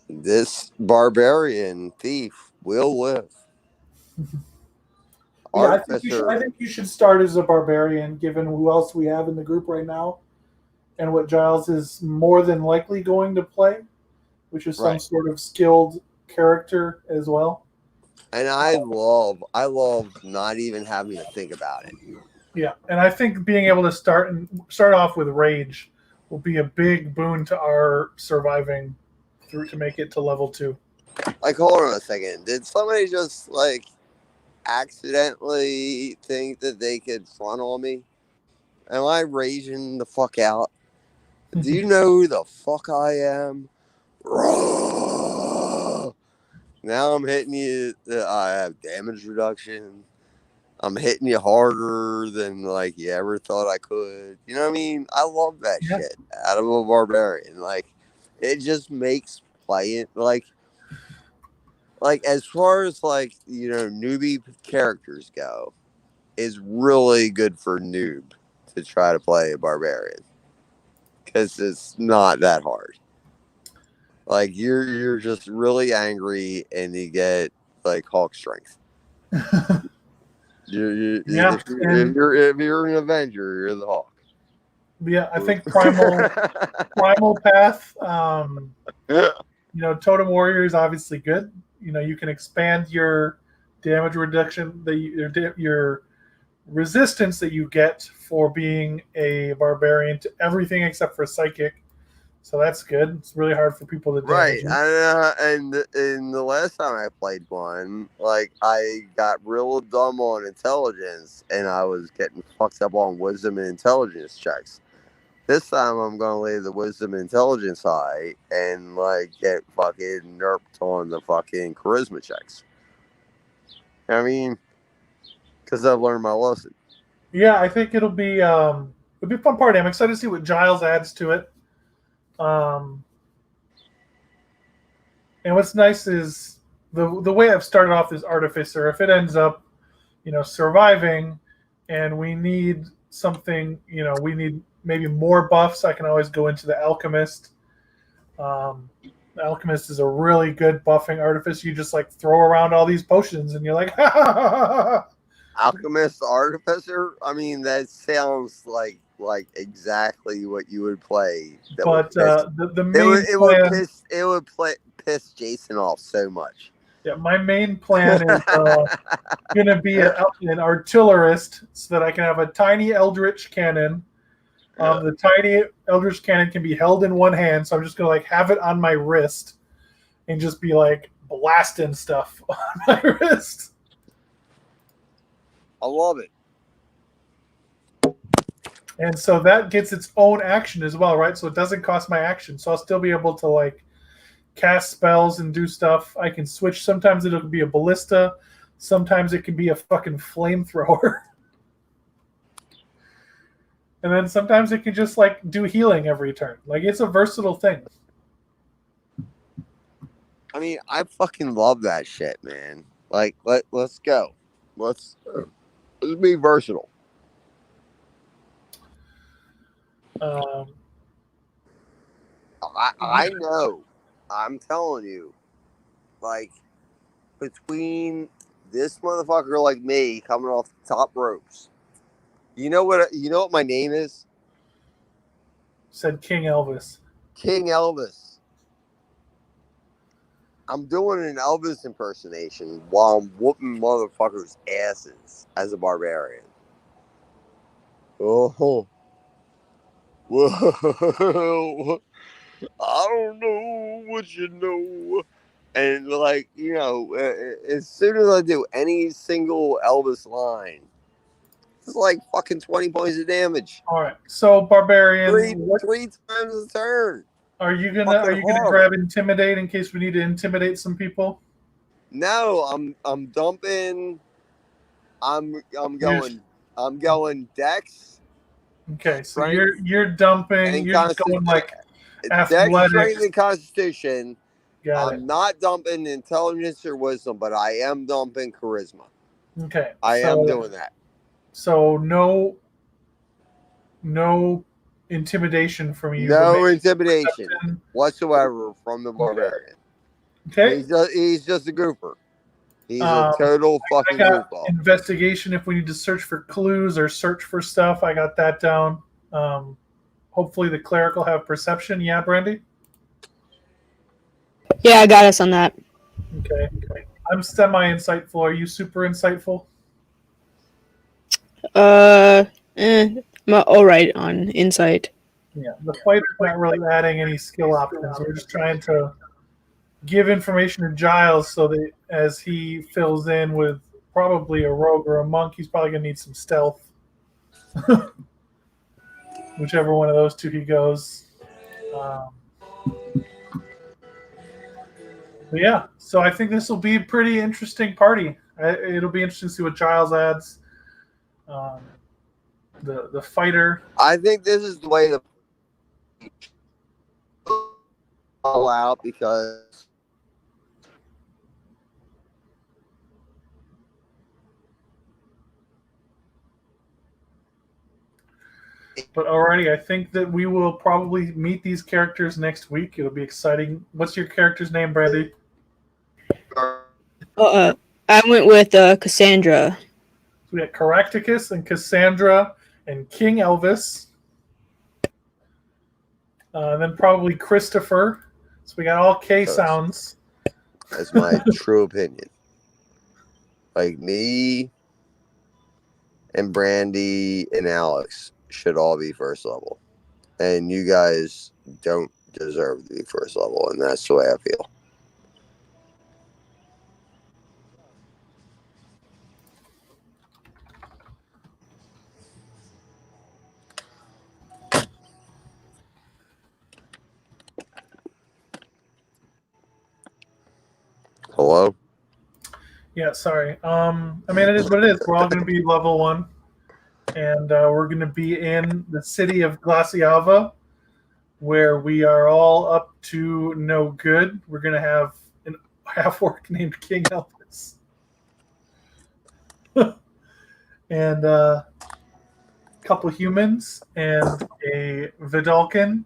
this barbarian thief will live. Yeah, I think you should start as a barbarian, given who else we have in the group right now, and what Giles is more than likely going to play, which is some sort of skilled character as well. And I love not even having to think about it. Yeah, and I think being able to start off with rage will be a big boon to our surviving through to make it to level 2. Like, hold on a second. Did somebody just like accidentally think that they could front on me? Am I raging the fuck out? Do you know who the fuck I am? Now I'm hitting you. I have damage reduction. I'm hitting you harder than like you ever thought I could. You know what I mean? I love that shit out of a barbarian. Like, it just makes playing like as far as like, you know, newbie characters go, is really good for noob to try to play a barbarian because it's not that hard. Like, you're just really angry and you get like Hulk strength. If you're an Avenger, you're the Hulk. Yeah, I think primal path. You know, Totem Warrior is obviously good. You know, you can expand your damage reduction, your resistance that you get for being a barbarian to everything except for psychic. So that's good. It's really hard for people to damage. Right. And the last time I played one, like, I got real dumb on intelligence, and I was getting fucked up on wisdom and intelligence checks. This time I'm going to leave the wisdom and intelligence high and, like, get fucking nerfed on the fucking charisma checks. I mean, because I've learned my lesson. Yeah, I think it'll be a fun party. I'm excited to see what Giles adds to it. And what's nice is the way I've started off is Artificer. If it ends up, you know, surviving, and we need something, you know, we need maybe more buffs, I can always go into the Alchemist. The Alchemist is a really good buffing Artificer. You just like throw around all these potions, and you're like, ha ha ha ha. Alchemist Artificer. I mean, that sounds like exactly what you would play. But the main plan, it would piss Jason off so much. Yeah, my main plan is going to be an artillerist so that I can have a tiny Eldritch cannon. The tiny Eldritch cannon can be held in one hand, so I'm just going to like have it on my wrist and just be like blasting stuff on my wrist. I love it. And so that gets its own action as well, right? So it doesn't cost my action. So I'll still be able to like cast spells and do stuff. I can switch. Sometimes it'll be a ballista. Sometimes it can be a fucking flamethrower. And then sometimes it can just like do healing every turn. Like, it's a versatile thing. I mean, I fucking love that shit, man. Like, let's go. Let's be versatile. I know. I'm telling you, like, between this motherfucker like me coming off the top ropes, you know what my name is? Said King Elvis. King Elvis. I'm doing an Elvis impersonation while I'm whooping motherfuckers' asses as a barbarian. Oh. Well, I don't know what you know. And, like, you know, as soon as I do any single Elvis line, it's like fucking 20 points of damage. All right. So, Barbarian. Three times a turn. Are you gonna grab Intimidate in case we need to intimidate some people? No, I'm dumping. I'm going Dex. Okay, so you're dumping. You're just going like athletics. Strength, and Constitution. I'm not dumping Intelligence or Wisdom, but I am dumping Charisma. Okay, I am doing that. So no intimidation from you. No intimidation whatsoever from the barbarian. Okay, he's just a goofer. He's a total I fucking got goofball. investigation if we need to search for clues or search for stuff. I got that down. Hopefully the cleric will have perception. Yeah, Brandy? Yeah, I got us on that. Okay. I'm semi-insightful. Are you super insightful? I'm all right on insight. Yeah. The fighter's not really adding any skill options. We're just trying to give information to Giles so that as he fills in with probably a rogue or a monk, he's probably going to need some stealth. Whichever one of those two he goes. But yeah, so I think this will be a pretty interesting party. It'll be interesting to see what Giles adds. The fighter. I think this is the way to all out because But alrighty, I think that we will probably meet these characters next week. It'll be exciting. What's your character's name, Brandy? I went with Cassandra. So we got Caractacus and Cassandra and King Elvis. And then probably Christopher. So we got all K sounds. That's my true opinion. Like me and Brandy and Alex should all be first level. And you guys don't deserve to be first level, and that's the way I feel. Hello? Yeah, sorry. I mean, it is what it is. We're all going to be level 1. And we're going to be in the city of Glaciava, where we are all up to no good. We're going to have a half-orc named King Elvis. And a couple humans and a Vidalkin.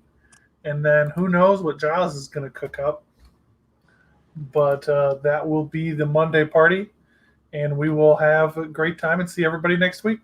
And then who knows what Giles is going to cook up. But that will be the Monday party. And we will have a great time and see everybody next week.